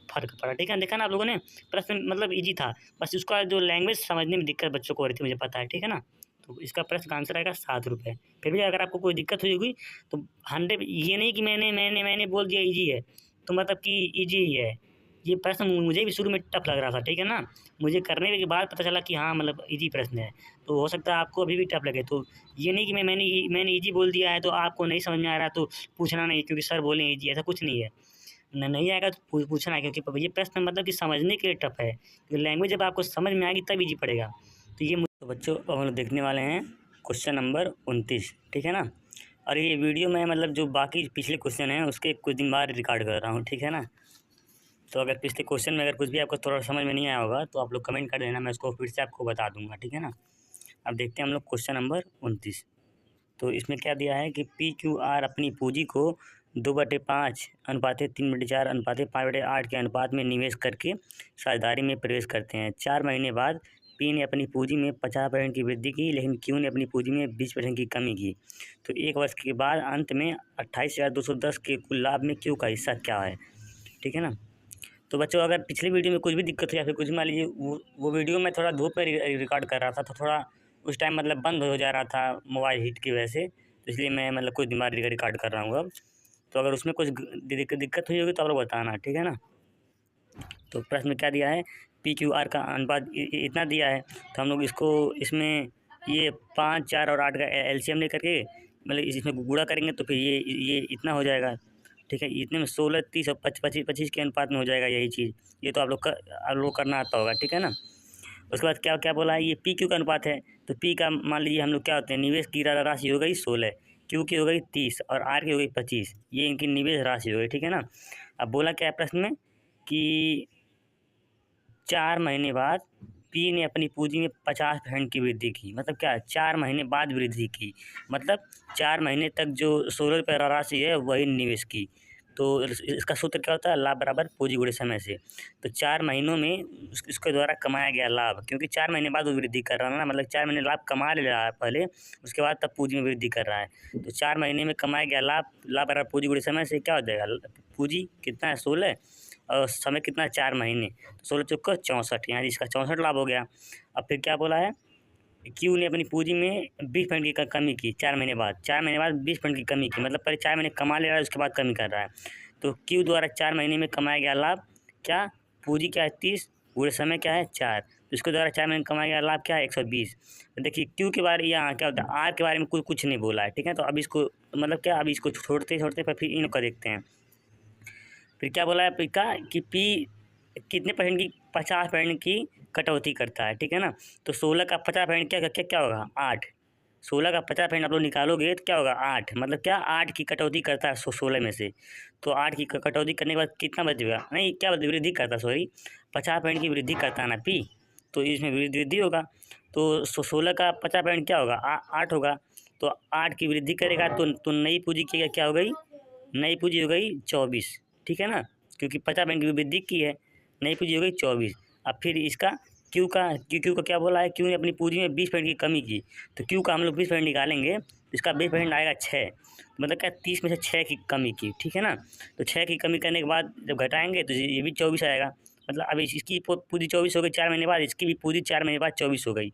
फ़र्क पड़ा, ठीक है। देखा ना आप लोगों ने, प्रश्न मतलब ईजी था, बस उसका जो लैंग्वेज समझने में दिक्कत बच्चों को हो रही थी, मुझे पता है, ठीक है ना। तो इसका प्रश्न का आंसर आएगा 7 रुपये। फिर भी अगर आपको कोई दिक्कत हुई होगी तो 100, ये नहीं कि मैंने बोल दिया ईजी है तो मतलब कि ईजी ही है। ये प्रश्न मुझे भी शुरू में टफ लग रहा था, ठीक है ना। मुझे करने के बाद पता चला कि हाँ मतलब ईजी प्रश्न है। तो हो सकता है आपको अभी भी टफ लगे, तो ये नहीं कि मैंने ईजी बोल दिया है तो आपको नहीं समझ में आ रहा तो पूछना नहीं, क्योंकि सर बोले ईजी, ऐसा कुछ नहीं है। नहीं आएगा तो पूछना है, क्योंकि ये प्रश्न मतलब कि समझने के लिए टफ है, क्योंकि लैंग्वेज जब आपको समझ में आएगी तब ईजी पड़ेगा। तो ये तो बच्चों अब हम लोग देखने वाले हैं क्वेश्चन नंबर 29, ठीक है ना। और ये वीडियो में मतलब जो बाकी पिछले क्वेश्चन हैं उसके कुछ दिन बाद रिकॉर्ड कर रहा हूँ, ठीक है ना। तो अगर पिछले क्वेश्चन में अगर कुछ भी आपको थोड़ा समझ में नहीं आया होगा तो आप लोग कमेंट कर देना, मैं उसको फिर से आपको बता दूंगा, ठीक है ना। अब देखते हैं हम लोग क्वेश्चन नंबर 29। तो इसमें क्या दिया है कि PQR अपनी पूंजी को 2/5 अनुपाते 3/4 अनुपाते 5/8 के अनुपात में निवेश करके साझेदारी में प्रवेश करते हैं। 4 महीने बाद P ने अपनी पूंजी में 50% की वृद्धि की, लेकिन Q ने अपनी पूंजी में 20% की कमी की। तो 1 वर्ष के बाद अंत में 28,210 के कुल लाभ में Q का हिस्सा क्या है, ठीक है ना। तो बच्चों अगर पिछली वीडियो में कुछ भी दिक्कत हो या फिर कुछ मान लीजिए वो वीडियो मैं थोड़ा धूप में रिकॉर्ड कर रहा था, तो थोड़ा उस टाइम मतलब बंद हो जा रहा था मोबाइल हीट की वजह से, तो इसलिए मैं मतलब कुछ दिन बाद रिकॉर्ड कर रहा हूँ अब। तो अगर उसमें कुछ दिक्कत हुई होगी तो आप लोग बताना, ठीक है ना। तो प्रश्न में क्या दिया है, PQR का अनुपात इतना दिया है, तो हम लोग इसमें ये 5, 4 और 8 का LCM ले करके मतलब इसमें गुणा करेंगे तो फिर ये इतना हो जाएगा, ठीक है। इतने में 16, 30 और 25 के अनुपात में हो जाएगा यही चीज़। ये तो आप लोग करना आता होगा, ठीक है ना। उसके बाद क्या क्या बोला है, ये PQ का अनुपात है। तो P का मान लीजिए हम लोग क्या होते हैं, निवेश की राशि हो गई 16, Q की हो गई 30 और R की हो गई 25। ये इनकी निवेश राशि हो गई, ठीक है ना। अब बोला क्या है प्रश्न में कि 4 महीने बाद P ने अपनी पूंजी में 50% की वृद्धि की। मतलब क्या, 4 महीने बाद वृद्धि की, मतलब 4 महीने तक जो 16 रुपये राशि है वही निवेश की। तो इसका सूत्र क्या होता है, लाभ बराबर पूंजी गुणे समय से। तो 4 महीनों में उसके द्वारा कमाया गया लाभ, क्योंकि 4 महीने बाद वो वृद्धि कर रहा है ना, मतलब 4 महीने लाभ कमा ले रहा है पहले, उसके बाद तब पूंजी में वृद्धि कर रहा है। तो 4 महीने में कमाया गया लाभ बराबर पूंजी गुणे समय से क्या हो जाएगा, पूंजी कितना है 16 और समय कितना है 4 महीने, तो 16 चौका 64, यहाँ इसका 64 लाभ हो गया। अब फिर क्या बोला है, Q ने अपनी पूंजी में 20% की कमी की 4 महीने बाद। 4 महीने बाद 20% की कमी की, मतलब पहले 4 महीने कमा ले रहा है उसके बाद कमी कर रहा है। तो Q द्वारा 4 महीने में कमाया गया लाभ क्या, पूंजी क्या है 30, पूरे समय क्या है 4, तो इसके द्वारा 4 महीने में कमाया गया लाभ क्या है 120। तो देखिए Q के बारे यहाँ क्या होता है, R के बारे में कुछ नहीं बोला है, ठीक है। तो अब इसको मतलब क्या, अब इसको छोड़ते फिर इन को देखते हैं। फिर क्या बोला है P का कि P कितने परसेंट की, 50% की कटौती करता है, ठीक है ना। तो 16 का 50% क्या होगा 8, 16 का 50% आप लोग निकालोगे तो क्या होगा 8, मतलब क्या 8 की कटौती करता है 16 में से। तो 8 की कटौती करने के बाद कितना बचेगा, नहीं क्या वृद्धि करता है, सॉरी 50% की वृद्धि करता है ना P, तो इसमें वृद्धि होगा। तो 16 का 50% क्या होगा 8 होगा। तो 8 की वृद्धि करेगा तो नई पूंजी की क्या हो गई, नई पूंजी हो गई 24, ठीक है ना, क्योंकि 50% की वृद्धि की है, नई पूंजी हो गई 24। अब फिर इसका क्यू का क्या बोला है, क्यू ने अपनी पूंजी में 20% की कमी की, तो क्यू का हम लोग 20% निकालेंगे तो इसका 20% आएगा 6, मतलब क्या 30 में से 6 की कमी की, ठीक है ना। तो 6 की कमी करने के बाद जब घटाएंगे तो ये भी 24 आएगा, मतलब अब इसकी पूंजी 24 हो गई 4 महीने बाद, इसकी भी पूंजी 4 महीने बाद 24 हो गई।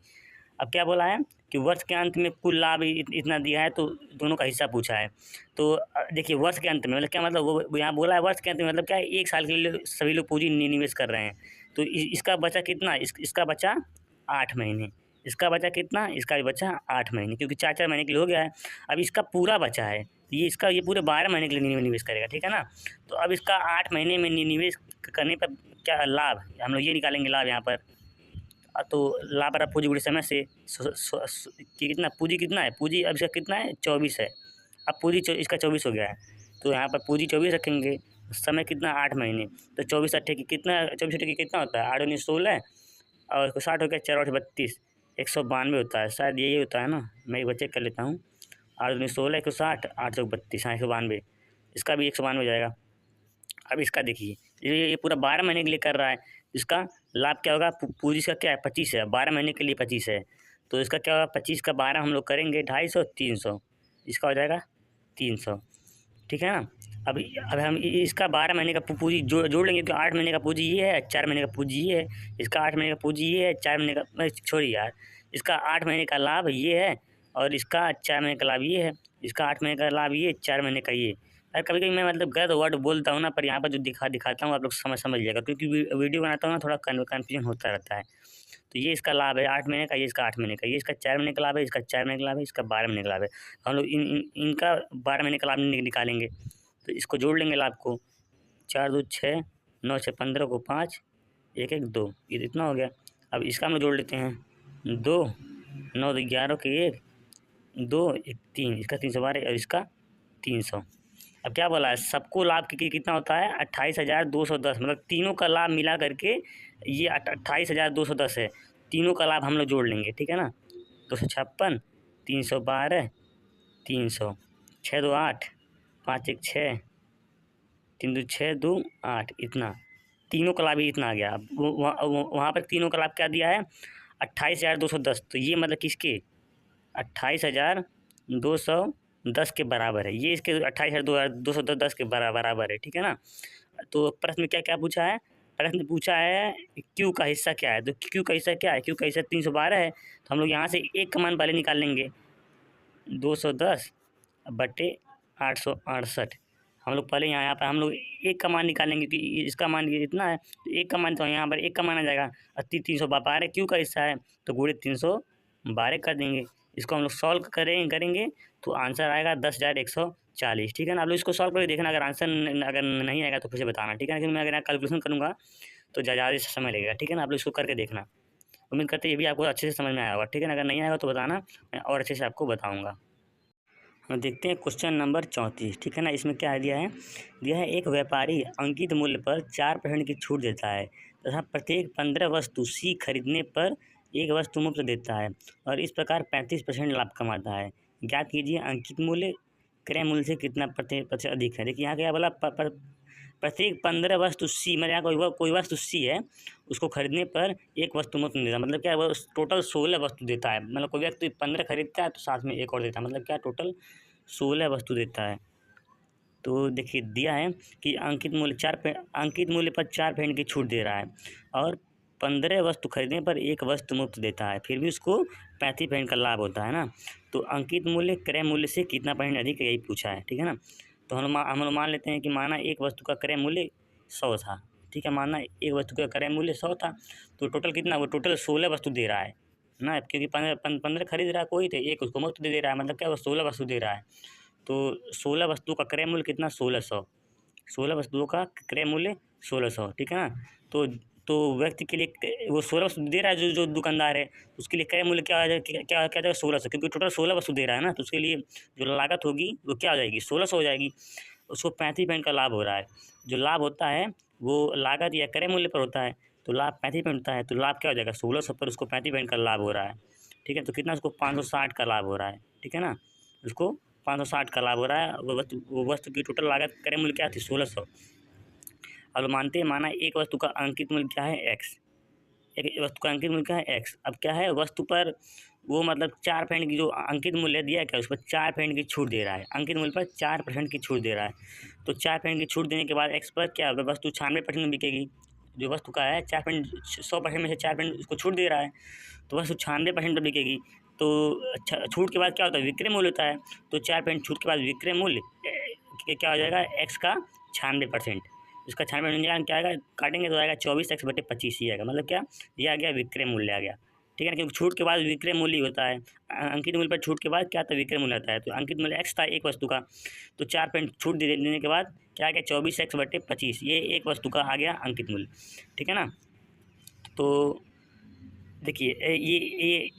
अब क्या बोला है कि वर्ष के अंत में कुल लाभ इतना दिया है, तो दोनों का हिस्सा पूछा है। तो देखिए वर्ष के अंत में मतलब क्या, मतलब वो यहाँ बोला है वर्ष के अंत में, मतलब क्या है 1 साल के लिए सभी लोग पूंजी निवेश कर रहे हैं। तो इसका बचा कितना, इसका बचा 8 महीने, इसका बचा कितना, इसका भी बचा 8 महीने, क्योंकि 4-4 महीने के लिए हो गया है। अब इसका पूरा बचा है, ये पूरे 12 महीने के लिए निवेश करेगा, ठीक है ना। तो अब इसका 8 महीने में निवेश करने पर क्या लाभ, हम लोग ये निकालेंगे लाभ यहाँ पर। तो लाभ बराबर पूंजी गुणे समय से कितना, पूंजी कितना है, पूंजी अब इसका कितना है 24 है। अब पूंजी इसका 24 हो गया है, तो यहाँ पर पूंजी 24 रखेंगे, समय कितना 8 महीने, तो 24 अट्ठे की कितना, 24 अट्ठे की कितना होता है 8 19 16 और इसको 60 हो गया, 4 8 32, 192 होता है, शायद यही होता है ना, मैं एक बार चेक कर लेता हूँ। 8 19 16 160 8 32, हाँ 192, इसका भी 192 हो जाएगा। अब इसका देखिए ये पूरा 12 महीने के लिए कर रहा है, इसका लाभ क्या होगा, पूंजी इसका क्या है 25 है, 12 महीने के लिए 25 है, तो इसका क्या होगा 25 का 12 हम लोग करेंगे 250 300, इसका हो जाएगा 300, ठीक है ना। अब हम इसका 12 महीने का पूंजी जोड़ लेंगे, तो 8 महीने का पूंजी ये है, 4 महीने का पूंजी ये है, इसका 8 महीने का पूंजी ये है, 4 महीने का छोड़िए यार, इसका 8 महीने का लाभ ये है और इसका 4 महीने का लाभ ये है, इसका 8 महीने का लाभ ये, 4 महीने का ये। यार कभी कभी मैं मतलब गलत वर्ड बोलता हूँ ना, पर यहाँ पर जो दिखाता हूँ आप लोग समझ जाएगा, क्योंकि वीडियो बनाता हूँ ना थोड़ा कन्फ्यूजन होता रहता है। तो ये इसका लाभ है 8 महीने का, ये इसका 8 महीने का, ये इसका 4 महीने का लाभ है, इसका 4 महीने का लाभ है, इसका 12 महीने का लाभ है। हम लोग इनका 12 महीने का लाभ निकालेंगे, तो इसको जोड़ लेंगे लाभ को, 4 2 6 9 6 15 को 5 1 1 2, ये इतना हो गया। अब इसका हम लोग जोड़ लेते हैं, 2 9 11 के 1 2 1 3, इसका 312 और इसका 300। अब क्या बोला है, सबको लाभ कितना होता है 28,210, मतलब तीनों का लाभ मिला करके ये 28,210 है, तीनों का लाभ हम लोग जोड़ लेंगे, ठीक है ना। 256 312 300, 6 2 8, 5 1 6, 3 2 6 2 8, इतना तीनों का लाभ ही इतना आ गया। अब वहाँ पर तीनों का लाभ क्या दिया है, 28,210। तो ये मतलब किसके, 28,210 के बराबर है। ये इसके 28,210 के बराबर है, ठीक है ना। तो प्रश्न में क्या क्या पूछा है, प्रश्न पूछा है क्यू का हिस्सा क्या है। तो क्यू का हिस्सा क्या है, क्यू का हिस्सा 312 है। तो हम लोग यहाँ से एक का मान पहले निकाल लेंगे, 210 बटे 868। हम लोग पहले यहाँ पर हम लोग एक का मान निकालेंगे कि इसका मान ये इतना है, तो एक का मान तो यहाँ पर एक का मान आ जाएगा। 312 क्यू का हिस्सा है, तो गुणे 312 कर देंगे। इसको हम लोग सॉल्व करेंगे तो आंसर आएगा 10,140, ठीक है ना। आप लोग इसको सॉल्व करके देखना, अगर आंसर अगर नहीं आएगा तो फिर से बताना, ठीक है ना। क्योंकि मैं अगर यहाँ कैलकुलेशन करूँगा तो ज़्यादा समय लगेगा, ठीक है ना। आप लोग इसको करके देखना। उम्मीद करते ये भी आपको अच्छे से समझ में आया होगा, ठीक है ना। अगर नहीं आएगा तो बताना, मैं और अच्छे से आपको बताऊँगा। हम देखते हैं क्वेश्चन नंबर 34, ठीक है ना। इसमें क्या दिया है, एक व्यापारी अंकित मूल्य पर 4% की छूट देता है तथा प्रत्येक 15 वस्तु सी खरीदने पर एक वस्तु मुफ्त देता है और इस प्रकार 35% लाभ कमाता है। ज्ञात कीजिए अंकित मूल्य क्रय मूल्य से कितना प्रतिशत अधिक है। देखिए यहाँ क्या बोला, प्रत्येक 15 वस्तु सी, मतलब यहाँ कोई वस्तु सी है, उसको खरीदने पर एक वस्तु मुफ्त देता है। मतलब क्या, वो टोटल 16 वस्तु देता है। मतलब कोई व्यक्ति 15 खरीदता है तो साथ में एक और देता है, मतलब क्या टोटल 16 वस्तु देता है। तो देखिए दिया है कि अंकित मूल्य पर 4% की छूट दे रहा है और 15 वस्तु खरीदने पर एक वस्तु मुफ्त देता है, फिर भी उसको 35% का लाभ होता है ना। तो अंकित मूल्य क्रय मूल्य से कितना % अधिक है, यही पूछा है, ठीक है ना। तो हम लोग मान लेते हैं कि माना एक वस्तु का क्रय मूल्य 100 था, ठीक है। माना एक वस्तु का क्रय मूल्य 100 था, तो टोटल कितना, वो टोटल 16 वस्तु दे रहा है ना, क्योंकि 15 खरीद रहा है कोई, तो एक उसको मुफ्त दे रहा है, मतलब क्या वो 16 वस्तु दे रहा है। तो 16 वस्तुओं का क्रय मूल्य कितना, 1600। 16 वस्तुओं का क्रय मूल्य 1600, ठीक है ना। तो व्यक्ति के लिए वो 16 वस्तु दे रहा है, जो दुकानदार है, उसके लिए क्रय मूल्य क्या आ जाएगा, क्या क्या जाएगा, 1600, क्योंकि टोटल 16 वस्तु दे रहा है ना। तो उसके लिए जो लागत होगी वो क्या हो जाएगी, 1600 हो जाएगी। उसको 35% का लाभ हो रहा है। जो लाभ होता है वो लागत या क्रय मूल्य पर होता है, तो लाभ 35% होता है। तो लाभ क्या हो जाएगा, 1600 पर उसको 35% का लाभ हो रहा है, ठीक है। तो कितना, उसको 560 का लाभ हो रहा है, ठीक है ना। उसको 560 का लाभ हो रहा है। वो वस्तु की टोटल लागत क्रय मूल्य क्या थी, 1600। अब मानते हैं, माना एक वस्तु का अंकित मूल्य क्या है, एक्स। एक वस्तु का अंकित मूल्य क्या है, एक्स। अब क्या है, वस्तु पर वो मतलब 4% की जो अंकित मूल्य दिया है, क्या उस पर 4% की छूट दे रहा है। अंकित मूल्य पर 4% की छूट दे रहा है। तो 4% की छूट देने के बाद एक्स पर क्या होगा, वस्तु 96% में बिकेगी। जो वस्तु का है 4%, 100% में से 4% उसको छूट दे रहा है, तो वस्तु 96% पर बिकेगी। तो छूट के बाद क्या होता है, विक्रय मूल्य होता है। तो 4% छूट के बाद विक्रय मूल्य क्या हो जाएगा, एक्स का 96%। इसका 96% क्या आएगा, काटेंगे तो आएगा 24x/25 ही आएगा। मतलब क्या, ये आ गया विक्रय मूल्य आ गया, ठीक है ना। क्योंकि छूट के बाद विक्रय मूल्य होता है। अंकित मूल्य पर छूट के बाद क्या आता है, विक्रय मूल्य आता है। तो अंकित मूल्य एक्स था एक वस्तु का, तो 4% छूट देने के बाद क्या आ गया, 24x/25, ये एक वस्तु का आ गया अंकित मूल्य, ठीक है ना। तो देखिए ये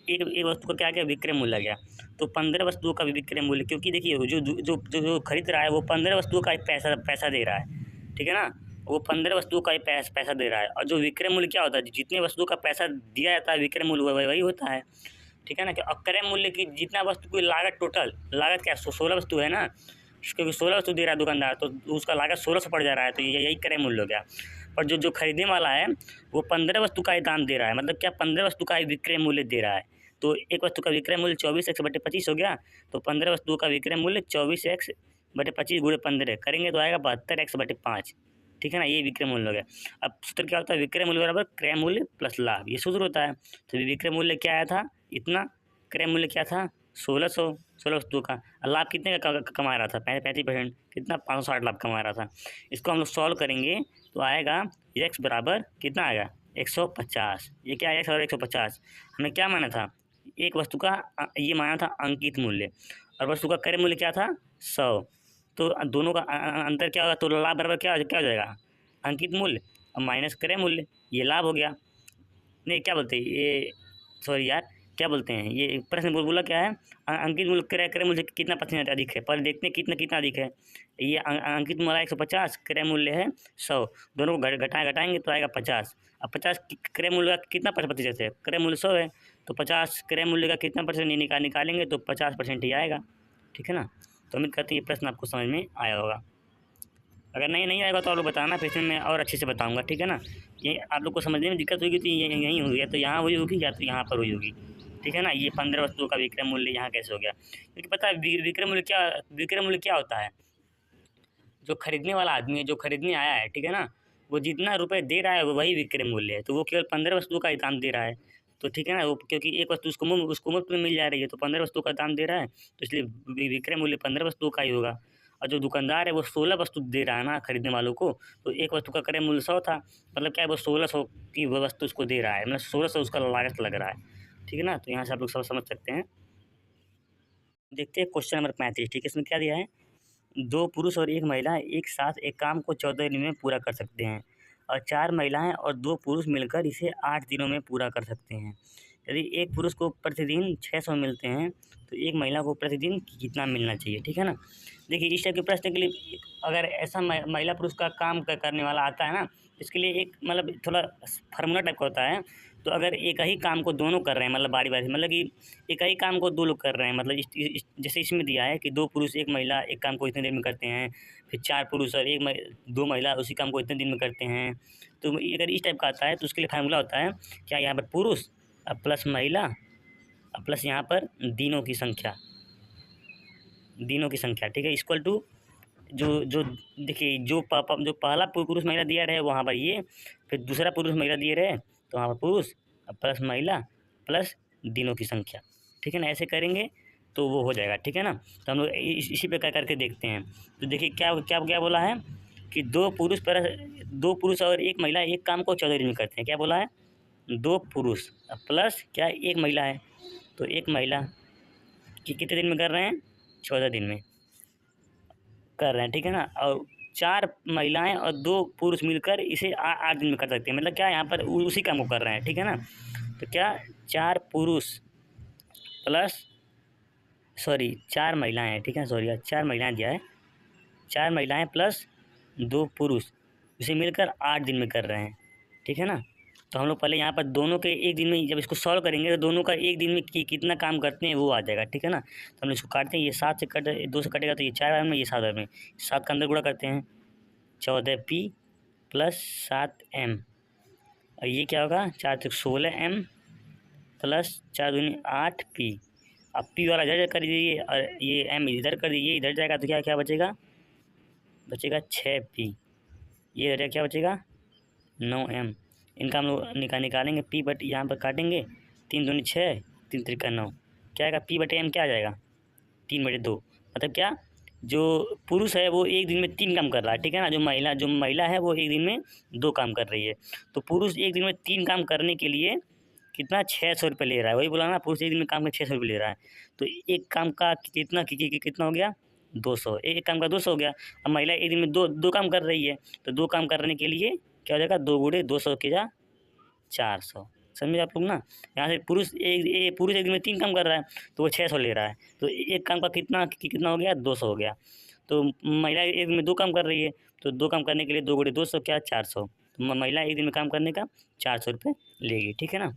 एक वस्तु का क्या आ गया, विक्रय मूल्य आ गया। तो 15 वस्तुओं का भी विक्रय मूल्य, क्योंकि देखिए जो जो जो जो खरीद रहा है वो 15 वस्तुओं का पैसा दे रहा है, ठीक है ना। वो 15 वस्तुओं का ही पैसा दे रहा है। और जो विक्रय मूल्य क्या होता है, जितने वस्तुओं का पैसा दिया जाता है विक्रय मूल्य वही होता है, ठीक है ना। कि क्रय मूल्य की जितना वस्तु की लागत, टोटल लागत क्या, 16 वस्तु है ना, क्योंकि 16 वस्तु दे रहा है दुकानदार, तो उसका लागत 1600 पड़ जा रहा है। तो यही क्रय मूल्य हो गया। पर जो खरीदने वाला है वो 15 वस्तु का ही दाम दे रहा है, मतलब क्या 15 वस्तु का ही विक्रय मूल्य दे रहा है। तो एक वस्तु का विक्रय मूल्य 24x/25 हो गया। तो 15 वस्तुओं का विक्रय मूल्य 24x/25 गुणे 15 करेंगे तो आएगा 72x/5, ठीक है ना। ये विक्रय मूल्य हो गया। अब सूत्र क्या होता है, विक्रय मूल्य बराबर क्रय मूल्य प्लस लाभ, ये सूत्र होता है। तो विक्रय मूल्य क्या आया था, इतना। क्रय मूल्य क्या था, 1600, 16 वस्तुओं का। लाभ कितने का कमा रहा था, 35%, कितना, 560 लाभ कमा रहा था। इसको हम लोग सॉल्व करेंगे तो आएगा x बराबर कितना आएगा, 150। ये क्या है, x और 150। हमें क्या माना था, एक वस्तु का ये माना था अंकित मूल्य, और वस्तु का क्रय मूल्य क्या था, 100। तो दोनों का अंतर क्या होगा, तो लाभ बराबर क्या हो जाएगा, अंकित मूल्य और माइनस क्रय मूल्य, ये लाभ हो गया। नहीं क्या बोलते हैं ये, सॉरी यार, क्या बोलते हैं ये प्रश्न बोला क्या है, अंकित मूल्य क्रय मूल्य कितना % अधिक है। पर देखते हैं कितना अधिक है। ये अंकित मूल्य 150, क्रय मूल्य है 100, दोनों को घटाएंगे तो आएगा 50। अब 50 क्रय मूल्य का कितना % है, क्रय मूल्य 100 है, तो 50 क्रय मूल्य का कितना % निकालेंगे तो 50% ही आएगा, ठीक है ना। तो उम्मीद करते हैं ये प्रश्न आपको समझ में आया होगा। अगर नहीं आएगा तो आप लोग बताना, फिर से मैं और अच्छे से बताऊँगा, ठीक है ना। ये आप लोग को समझने में दिक्कत होगी तो ये यहीं होगी, या तो यहाँ हुई होगी या तो यहाँ पर हुई होगी, ठीक है ना। ये 15 वस्तुओं का विक्रय मूल्य यहाँ कैसे हो गया, क्योंकि पता है विक्रय मूल्य क्या होता है। जो खरीदने वाला आदमी है, जो खरीदने आया है, ठीक है ना, वो जितना रुपए दे रहा है वो वही विक्रय मूल्य है। तो वो केवल 15 वस्तुओं का ही दाम दे रहा है, तो ठीक है ना। वो क्योंकि एक वस्तु उसको मुफ्त में मिल जा रही है, तो 15 वस्तुओं का दाम दे रहा है, तो इसलिए विक्रय मूल्य 15 वस्तुओं का ही होगा। और जो दुकानदार है वो 16 वस्तु दे रहा है ना खरीदने वालों को, तो एक वस्तु का क्रय मूल्य 100 था, मतलब क्या है, वो 1600 की वो वस्तु उसको दे रहा है, मतलब 1600 उसका लागत लग रहा है, ठीक है ना। तो यहाँ से आप लोग सब समझ सकते हैं। देखते हैं क्वेश्चन नंबर 35, ठीक है। इसमें क्या दिया है, 2 पुरुष और 1 महिला एक साथ एक काम को 14 दिन में पूरा कर सकते हैं, और 4 महिलाएं और 2 पुरुष मिलकर इसे 8 दिनों में पूरा कर सकते हैं। यदि एक पुरुष को प्रतिदिन 600 मिलते हैं, तो एक महिला को प्रतिदिन कितना मिलना चाहिए, ठीक है ना। देखिए, इस टाइप के प्रश्न के लिए अगर ऐसा महिला पुरुष का काम करने वाला आता है ना, इसके लिए एक मतलब थोड़ा फार्मूला टाइप का होता है। तो अगर एक ही काम को दोनों कर रहे हैं, मतलब बारी-बारी से, मतलब कि एक ही काम को 2 लोग कर रहे हैं, मतलब जैसे इसमें दिया है कि 2 पुरुष 1 महिला एक काम को इतने देर में करते हैं, फिर 4 पुरुष और 2 महिला उसी काम को इतने दिन में करते हैं। तो अगर इस टाइप का आता है तो उसके लिए फार्मूला होता है क्या, यहाँ पर पुरुष प्लस महिला प्लस यहाँ पर दिनों की संख्या, ठीक है, इक्वल टू जो जो देखिए जो पहला पुरुष महिला दिया रहे वहाँ पर ये, फिर दूसरा पुरुष महिला दिए रहे तो वहाँ पर पुरुष प्लस महिला प्लस दिनों की संख्या, ठीक है ना। ऐसे करेंगे तो वो हो जाएगा, ठीक है ना। तो हम लोग इसी प्रकार करके देखते हैं। तो देखिए क्या क्या क्या बोला है कि 2 पुरुष और 1 महिला एक काम को 14 दिन में करते हैं। क्या बोला है, 2 पुरुष प्लस क्या 1 महिला है, तो 1 महिला कि कितने दिन में कर रहे हैं, 14 दिन में कर रहे हैं, ठीक है ना। और 4 महिलाएं और 2 पुरुष मिलकर इसे 8 दिन में कर सकते हैं, मतलब क्या यहाँ पर उसी काम को कर रहे हैं, ठीक है ना। तो क्या 4 पुरुष प्लस 4 महिलाएं हैं, ठीक है, 4 महिलाएं दिया है, 4 महिलाएं प्लस 2 पुरुष इसे मिलकर 8 दिन में कर रहे हैं, ठीक है ना। तो हम लोग पहले यहाँ पर दोनों के एक दिन में जब इसको सॉल्व करेंगे तो दोनों का एक दिन में कितना काम करते हैं वो आ जाएगा, ठीक है ना। तो हम लोग इसको काटते हैं, ये 7 से 2 से कटेगा तो ये 4 बार में, ये 7 बार में, 7 का अंदर गुणा करते हैं, 14P प्लस 7M, और ये क्या होगा, 4 से 16M प्लस 4 दूनी 8P। अब P वाला इधर कर दीजिए और ये M इधर कर दीजिए, इधर जाएगा तो क्या क्या बचेगा 6P, ये इधर क्या बचेगा 9M। इनका हम लोग निकालेंगे P बट यहाँ पर काटेंगे, 3 दूनी 6, 3 त्रिका 9, क्या आएगा P बटे M, क्या आ जाएगा 3/2। मतलब क्या, जो पुरुष है वो एक दिन में 3 काम कर रहा है, ठीक है ना। जो महिला है वो एक दिन में 2 काम कर रही है। तो पुरुष एक दिन में 3 काम करने के लिए कितना 600 रुपये ले रहा है, वही बोला ना, पुरुष एक दिन में काम में 600 रुपये ले रहा है। तो एक काम का कितना हो गया 200, एक काम का 200 हो गया। अब महिला एक दिन में दो काम कर रही है, तो 2 काम करने के लिए क्या हो जाएगा, 2 गुणे 200 के जा 400, समझे आप लोग ना। यहाँ से पुरुष एक दिन में 3 काम कर रहा है तो वो 600 ले रहा है, तो एक काम का कितना हो गया 200 हो गया। तो महिला एक दिन में 2 काम कर रही है, तो 2 काम करने के लिए 2 गुणे 200 क्या 400, तो महिला एक दिन में काम करने का 400 रुपये लेगी, ठीक है ना।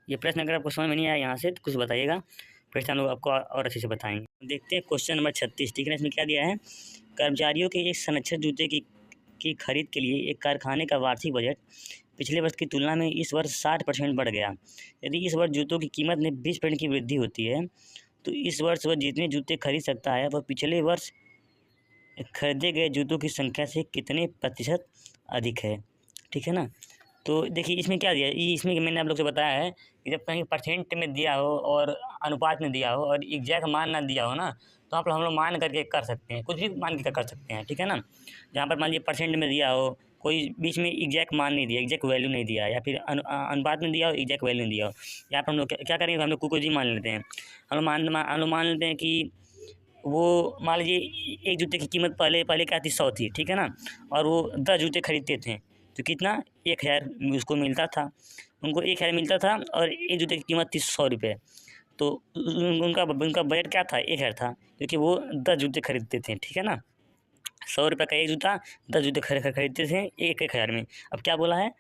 ये प्रश्न अगर आपको समझ में नहीं आया यहाँ से तो कुछ बताइएगा, फिर से हम लोग आपको और अच्छे से बताएंगे। देखते हैं क्वेश्चन नंबर 36, ठीक है ना। इसमें क्या दिया है, कर्मचारियों के एक संरक्षक जूते की खरीद के लिए एक कारखाने का वार्षिक बजट पिछले वर्ष की तुलना में इस वर्ष 60% बढ़ गया। यदि इस वर्ष जूतों की कीमत में 20% की वृद्धि होती है, तो इस वर्ष वह जितने जूते खरीद सकता है वह पिछले वर्ष खरीदे गए जूतों की संख्या से कितने प्रतिशत अधिक है, ठीक है ना। तो देखिए इसमें क्या दिया है, इसमें मैंने आप लोग से बताया है कि जब कहीं परसेंट में दिया हो और अनुपात में दिया हो और एग्जैक्ट मान ना दिया हो ना, तो हम लोग मान करके कर सकते हैं, कुछ भी मान के कर सकते हैं, ठीक है ना। जहाँ पर मान लीजिए परसेंट में दिया हो, कोई बीच में एग्जैक्ट मान नहीं दिया, एग्जैक्ट वैल्यू नहीं दिया, या फिर अनुपात में दिया हो, एग्जैक्ट वैल्यू नहीं दिया हो, यहाँ पर हम लोग क्या करेंगे, हम लोग कुछ भी मान लेते हैं। हम लोग मान लेते हैं कि वो मान लीजिए एक जूते की कीमत पहले क्या थी 100 थी, ठीक है ना, और वो 10 जूते खरीदते थे, तो कितना 1000 उसको मिलता था, उनको 1000 मिलता था, और एक जूते की कीमत थी 100 रुपये। तो उनका बजट क्या था 1000 था, क्योंकि वो 10 जूते खरीदते थे, ठीक है ना। 100 रुपये का एक जूता, 10 जूते खरीदते थे 1000 में। अब क्या बोला है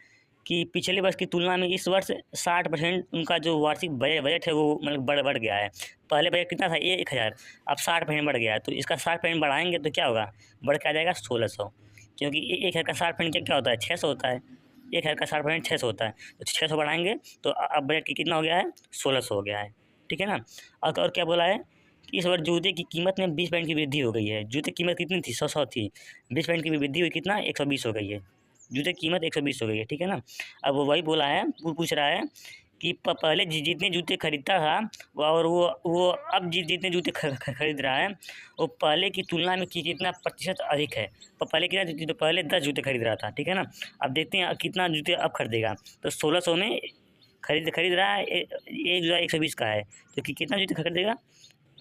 कि पिछले वर्ष की तुलना में इस वर्ष 60% उनका जो वार्षिक बजट है वो मतलब बढ़ गया है। पहले बजट कितना था 1000, अब 60% बढ़ गया है। तो इसका 60% बढ़ाएंगे तो क्या होगा, बढ़ के आ जाएगा 1600, क्योंकि 1000 का 60% क्या होता है 600 होता है। 1000 का 60% 600 होता है, तो 600 बढ़ाएंगे तो अब बजट की कितना हो गया है 1600 हो गया है, ठीक है ना। और क्या बोला है कि इस वर्ष जूते की कीमत में 20% की वृद्धि हो गई है। जूते की कीमत कितनी थी 100 थी, 20% की वृद्धि हुई, कितना 120 हो गई है। जूते की कीमत 120 हो गई है, ठीक है ना। अब वो वही बोला है, पूछ रहा है कि पहले जितने जूते खरीदता था और वो अब जितने जूते खरीद रहा है वो पहले की तुलना में कितना प्रतिशत अधिक है। तो पहले कितना जूते, तो पहले 10 जूते खरीद रहा था, ठीक है ना। अब देखते हैं कितना जूते अब खरीदेगा। तो 1600 में खरीद रहा है, एक जूता 120 का है, तो कितना जूते खरीदेगा,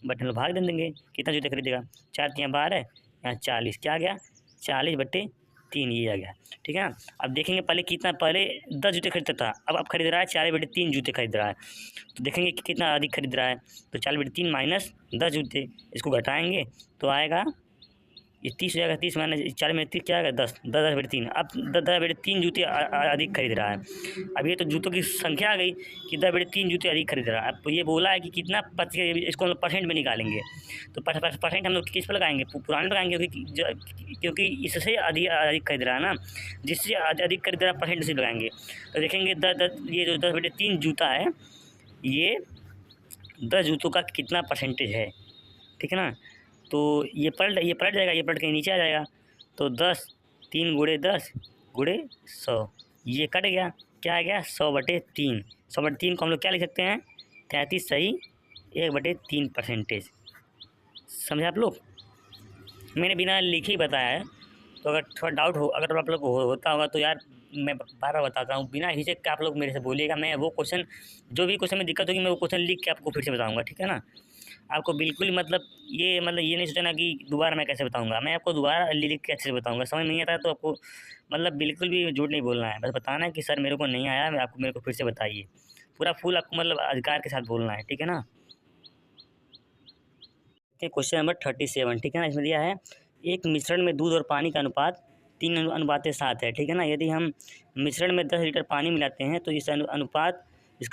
बटन भाग दे देंगे, कितना जूते खरीदेगा 4 तियाँ 12, यहाँ 40, क्या आ गया 40/3, ये आ गया, ठीक है ना। अब देखेंगे पहले कितना, पहले 10 जूते खरीदता था, अब खरीद रहा है 40/3 जूते खरीद रहा है। तो देखेंगे कि कितना अधिक खरीद रहा है। तो 40/3 माइनस 10 जूते, इसको घटाएंगे तो आएगा ये 30 हो जाएगा। 30 माइनस 40 में 30 क्या आएगा 10, 10/3। अब 10/3 जूते अधिक खरीद रहा है। अब ये तो जूतों की संख्या आ गई कि 10/3 जूते अधिक खरीद रहा है। अब ये बोला है कि कितना इसको हम लोग परसेंट में निकालेंगे। तो परसेंट हम लोग किस पर लगाएंगे, पुराने लगाएंगे, क्योंकि इससे अधिक खरीद रहा है ना, जिससे अधिक खरीद रहा है परसेंट से लगाएंगे। तो देखेंगे ये जो 10/3 जूता है, ये 10 जूतों का कितना परसेंटेज है, ठीक है ना। तो ये पलट जाएगा, ये पलट के नीचे आ जाएगा। तो 10, 3 × 10 × 100, ये कट गया, क्या आ गया 100/3। 100/3 को हम लोग क्या लिख सकते हैं 33 सही 1/3%। समझे आप लोग, मैंने बिना लिखे ही बताया है। तो अगर थोड़ा डाउट हो, अगर आप लोग को होता होगा तो यार मैं बार बताता हूँ, बिना हिचक के आप लोग मेरे से बोलिएगा। मैं वो क्वेश्चन, जो भी क्वेश्चन में दिक्कत होगी मैं वो क्वेश्चन लिख के आपको फिर से बताऊँगा, ठीक है ना। आपको बिल्कुल मतलब ये नहीं सोचना कि दोबारा मैं कैसे बताऊँगा, मैं आपको दोबारा लिख के अच्छे से बताऊँगा। समझ नहीं आता है तो आपको मतलब बिल्कुल भी झूठ नहीं बोलना है, बस बताना है कि सर मेरे को नहीं आया, मेरे को फिर से बताइए। पूरा फुल आपको मतलब अधिकार के साथ बोलना है, ठीक है ना। क्वेश्चन नंबर 37, ठीक है ना। इसमें दिया है एक मिश्रण में दूध और पानी का अनुपात 3:7 है, ठीक है ना। यदि हम मिश्रण में 10 लीटर पानी मिलाते हैं तो इसका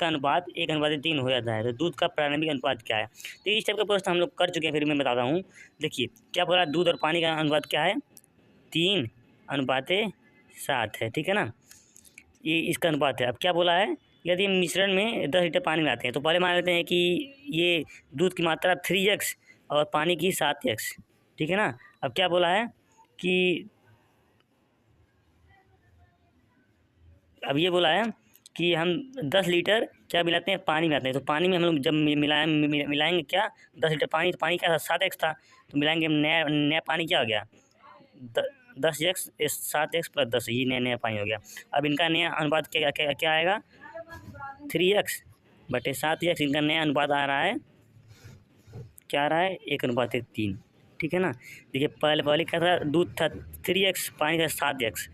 अनुपात 1:3 हो जाता है। तो दूध का प्रारंभिक अनुपात क्या है। तो इस टाइप का प्रश्न हम लोग कर चुके हैं, फिर मैं बताता हूँ। देखिए क्या बोला, दूध और पानी का अनुपात क्या है 3:7 है, ठीक है ना। ये इसका अनुपात है। अब क्या बोला है, यदि हम मिश्रण में 10 लीटर पानी मिलाते हैं तो पहले मान लेते हैं कि ये दूध की मात्रा 3x और पानी की 7x, ठीक है ना। अब क्या बोला है कि अब ये बोला है कि हम 10 लीटर क्या मिलाते हैं, पानी मिलाते हैं। तो पानी में हम लोग जब मिलाएंगे क्या 10 लीटर पानी, तो पानी क्या था 7x था, तो मिलाएंगे नया पानी क्या हो गया 10x 7x + 10, ये नया पानी हो गया। अब इनका नया अनुपात क्या आएगा 3x/7x। इनका नया अनुपात आ रहा है, क्या आ रहा है 1:3, ठीक है ना। देखिए पहले क्या था, दूध था 3x, पानी था 7x।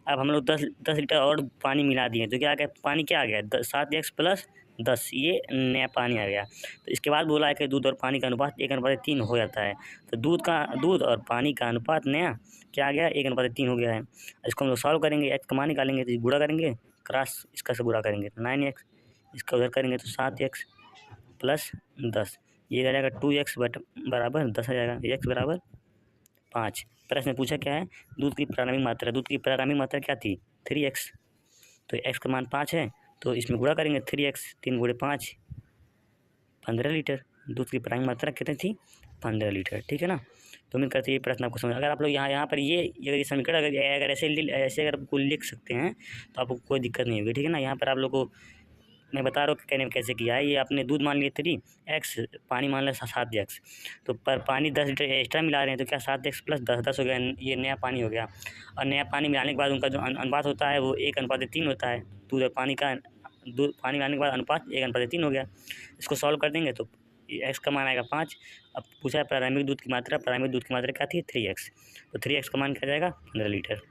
अब हम लोग 10 लीटर और पानी मिला दिए तो क्या आ गया, पानी क्या आ गया 7x + 10, ये नया पानी आ गया। तो इसके बाद बोला है कि दूध और पानी का अनुपात 1:3 हो जाता है। तो दूध और पानी का अनुपात नया क्या आ गया 1:3 हो गया है। इसको हम लोग सॉल्व करेंगे, x का मान निकालेंगे तो गुणा करेंगे, क्रॉस इसका से गुणा करेंगे तो 9x, इसका उधर करेंगे तो 7x + 10, ये आ जाएगा 2x बराबर 10 आ जाएगा, x बराबर 5। प्रश्न में पूछा क्या है, दूध की प्रारंभिक मात्रा क्या थी 3x। तो x का मान 5 है, तो इसमें गुणा करेंगे 3x, 3 × 5 15 लीटर। दूध की प्रारंभिक मात्रा कितनी थी 15 लीटर, ठीक है ना। तो उम्मीद करते हैं ये प्रश्न आपको समझ। अगर आप लोग यहाँ पर ये समीकरण अगर ऐसे अगर आपको लिख सकते हैं तो आपको कोई दिक्कत नहीं होगी, ठीक है ना। यहाँ पर आप लोग को मैं बता रहा हूँ कहने में कैसे किया है। ये आपने दूध मान लिए 3x, पानी मान लिया 7x, तो पर पानी 10 लीटर एक्स्ट्रा मिला रहे हैं तो क्या 7x + 10 हो गया, ये नया पानी हो गया। और नया पानी मिलाने के बाद उनका जो अनुपात होता है वो 1:3 होता है। दूध और पानी मिलाने के बाद अनुपात 1:3 हो गया। इसको सॉल्व कर देंगे तो x का मान आएगा 5। अब पूछा है प्रारंभिक दूध की मात्रा क्या थी 3x, तो 3x का मान क्या जाएगा 15 लीटर।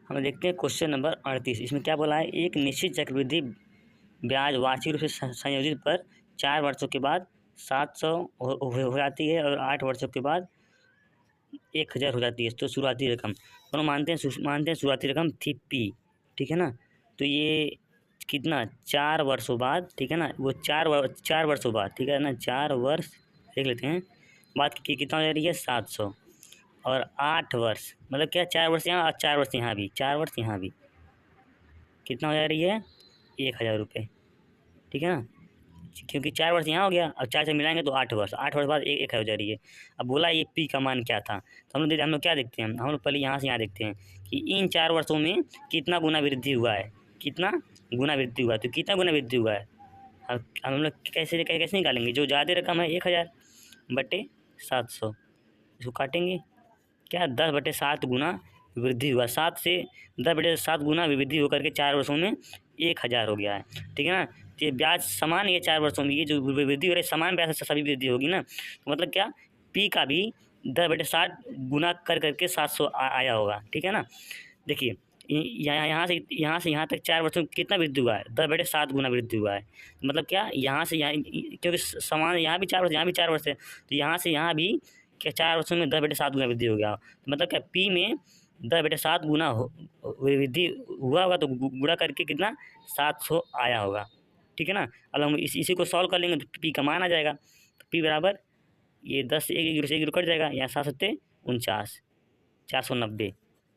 हम देखते हैं क्वेश्चन नंबर 38। इसमें क्या बोला है, एक निश्चित चक्रवृद्धि ब्याज वार्षिक रूप से संयोजित पर 4 वर्षों के बाद 700 हो जाती है और 8 वर्षों के बाद 1000 हो जाती है। तो शुरुआती रकम दोनों मानते हैं शुरुआती रकम थी P, ठीक है ना। तो ये कितना 4 वर्षों बाद, ठीक है ना, वो 4 वर्षों बाद, ठीक है ना, 4 वर्ष देख लेते हैं बाद कितना हो जा रही है 700, और 8 वर्ष मतलब क्या 4 वर्ष यहाँ और 4 वर्ष यहाँ भी, 4 वर्ष यहाँ भी कितना हो जा रही है 1000 रुपये, ठीक है ना, क्योंकि 4 वर्ष यहाँ हो गया और 4 से मिलाएंगे तो 8 वर्ष, 8 वर्ष बाद एक हो जा रही है। अब बोला ये पी का मान क्या था, तो हम लोग क्या देखते हैं, हम लोग पहले यहाँ से यहाँ देखते हैं कि इन 4 वर्षों में कितना गुना वृद्धि हुआ है, कितना गुना वृद्धि हुआ है, तो कितना गुना वृद्धि हुआ है। अब हम लोग कैसे निकालेंगे, जो ज़्यादा रकम है 1000 बटे 700, इसको काटेंगे, क्या 10/7 गुना वृद्धि हुआ, 7 से 10/7 गुना वृद्धि होकर के 4 वर्षों में 1000 हो गया है, ठीक है ना। तो ये ब्याज समान, ये 4 वर्षों में ये जो वृद्धि हो रही है समान ब्याज से सभी वृद्धि होगी ना, तो मतलब क्या पी का भी 10/7 गुना कर करके 700 आया होगा, ठीक है ना। देखिए यहाँ से यहाँ तक 4 वर्षों में कितना वृद्धि हुआ है, 10/7 गुना वृद्धि हुआ है, मतलब क्या यहाँ से यहाँ, क्योंकि समान यहाँ भी 4 वर्ष यहाँ भी 4 वर्ष है, तो यहाँ से यहाँ भी क्या 4 वर्षों में 10/7 गुना वृद्धि हो गया, तो मतलब क्या पी में 10/7 गुना वृद्धि हुआ होगा, तो गुणा करके कितना 700 आया होगा, ठीक है ना। अब हम इसी को सॉल्व कर लेंगे तो पी का मान आ जाएगा, तो पी बराबर ये 10 एक जीरो कट जाएगा, यहाँ 7×7 = 49, 490,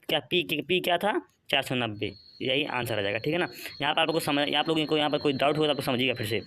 क्या पी क्या था 490, यही आंसर आ जाएगा, ठीक है ना। यहाँ पर आपको समझ, आप लोगों को यहाँ पर कोई डाउट हो तो आपको समझिएगा फिर से।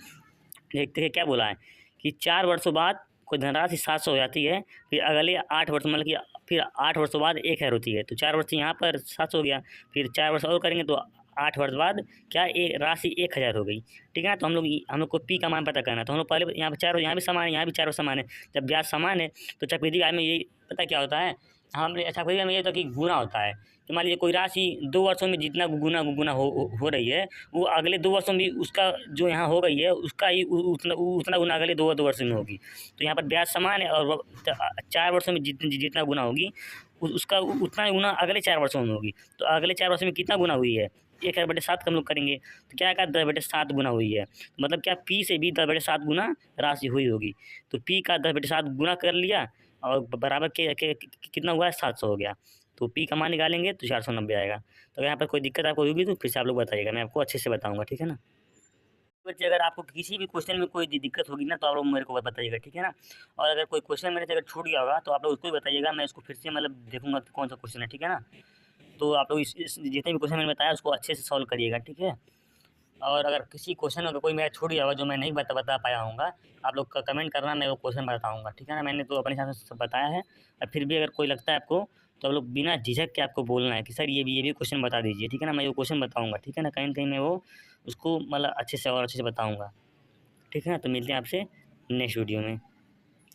देखते हैं क्या बोला है कि 4 वर्षों बाद कोई धनराशि 700 हो जाती है, फिर अगले 8 वर्ष मतलब कि फिर 8 वर्षों बाद 1000 होती है, तो 4 वर्ष यहाँ पर 700 हो गया, फिर 4 वर्ष और करेंगे तो 8 वर्ष बाद क्या राशि 1000 हो गई, ठीक है ना। तो हम लोग को पी का मान पता करना है, तो हम लोग पहले यहाँ पर 4 यहाँ भी समान है, यहाँ भी 4 समान है, जब ब्याज समान है तो चक्रवृद्धि ब्याज में यही पता क्या होता है, हमने चक्रवृद्धि ब्याज में ये होता है कि गुना होता है, तो मान लीजिए कोई राशि 2 वर्षों में जितना गुना हो रही है, वो अगले 2 वर्षों में उसका जो यहाँ हो गई है उसका ही उतना गुना अगले 2 वर्षों में होगी, तो यहाँ पर ब्याज समान है और 4 वर्षों में जितना गुना होगी उसका उतना गुना अगले 4 वर्षों में होगी, तो अगले 4 वर्षों में कितना गुना हुई है 1000/7 हम लोग करेंगे, तो क्या आएगा 10/7 गुना हुई है, मतलब क्या पी से भी 10/7 गुना राशि हुई होगी, तो पी का 10/7 गुना कर लिया और बराबर के कितना हुआ है 700 हो गया, तो पी का मान निकालेंगे तो 490 आएगा। तो यहाँ पर कोई दिक्कत आपको होगी तो फिर से आप लोग बताइएगा, मैं आपको अच्छे से बताऊँगा, ठीक है ना। बच्चे अगर आपको किसी भी क्वेश्चन में कोई दिक्कत होगी ना तो आप लोग मेरे को बताइएगा, ठीक है ना। और अगर कोई क्वेश्चन मेरे से अगर छूट गया होगा तो आप लोग उसको भी बताइएगा, मैं इसको फिर से मतलब देखूँगा कि कौन सा क्वेश्चन है, ठीक है ना। तो आप लोग इस जितने भी क्वेश्चन मैंने बताया उसको अच्छे से सॉल्व करिएगा, ठीक है। और अगर किसी क्वेश्चन अगर कोई मेरा छूट गया होगा जो मैं नहीं बता पाया हूँगा, आप लोग कमेंट करना, मैं वो क्वेश्चन बताऊँगा, ठीक है ना। मैंने तो अपने हिसाब से सब बताया है, और फिर भी अगर कोई लगता है आपको तो आप लोग बिना झिझक के आपको बोलना है कि सर ये भी क्वेश्चन बता दीजिए, ठीक है ना। मैं वो क्वेश्चन बताऊँगा, ठीक है ना, कहीं न कहीं मैं वो उसको मतलब अच्छे से और अच्छे से बताऊँगा, ठीक है ना। तो मिलते हैं आपसे नेक्स्ट वीडियो में,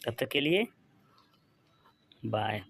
तब तक के लिए बाय।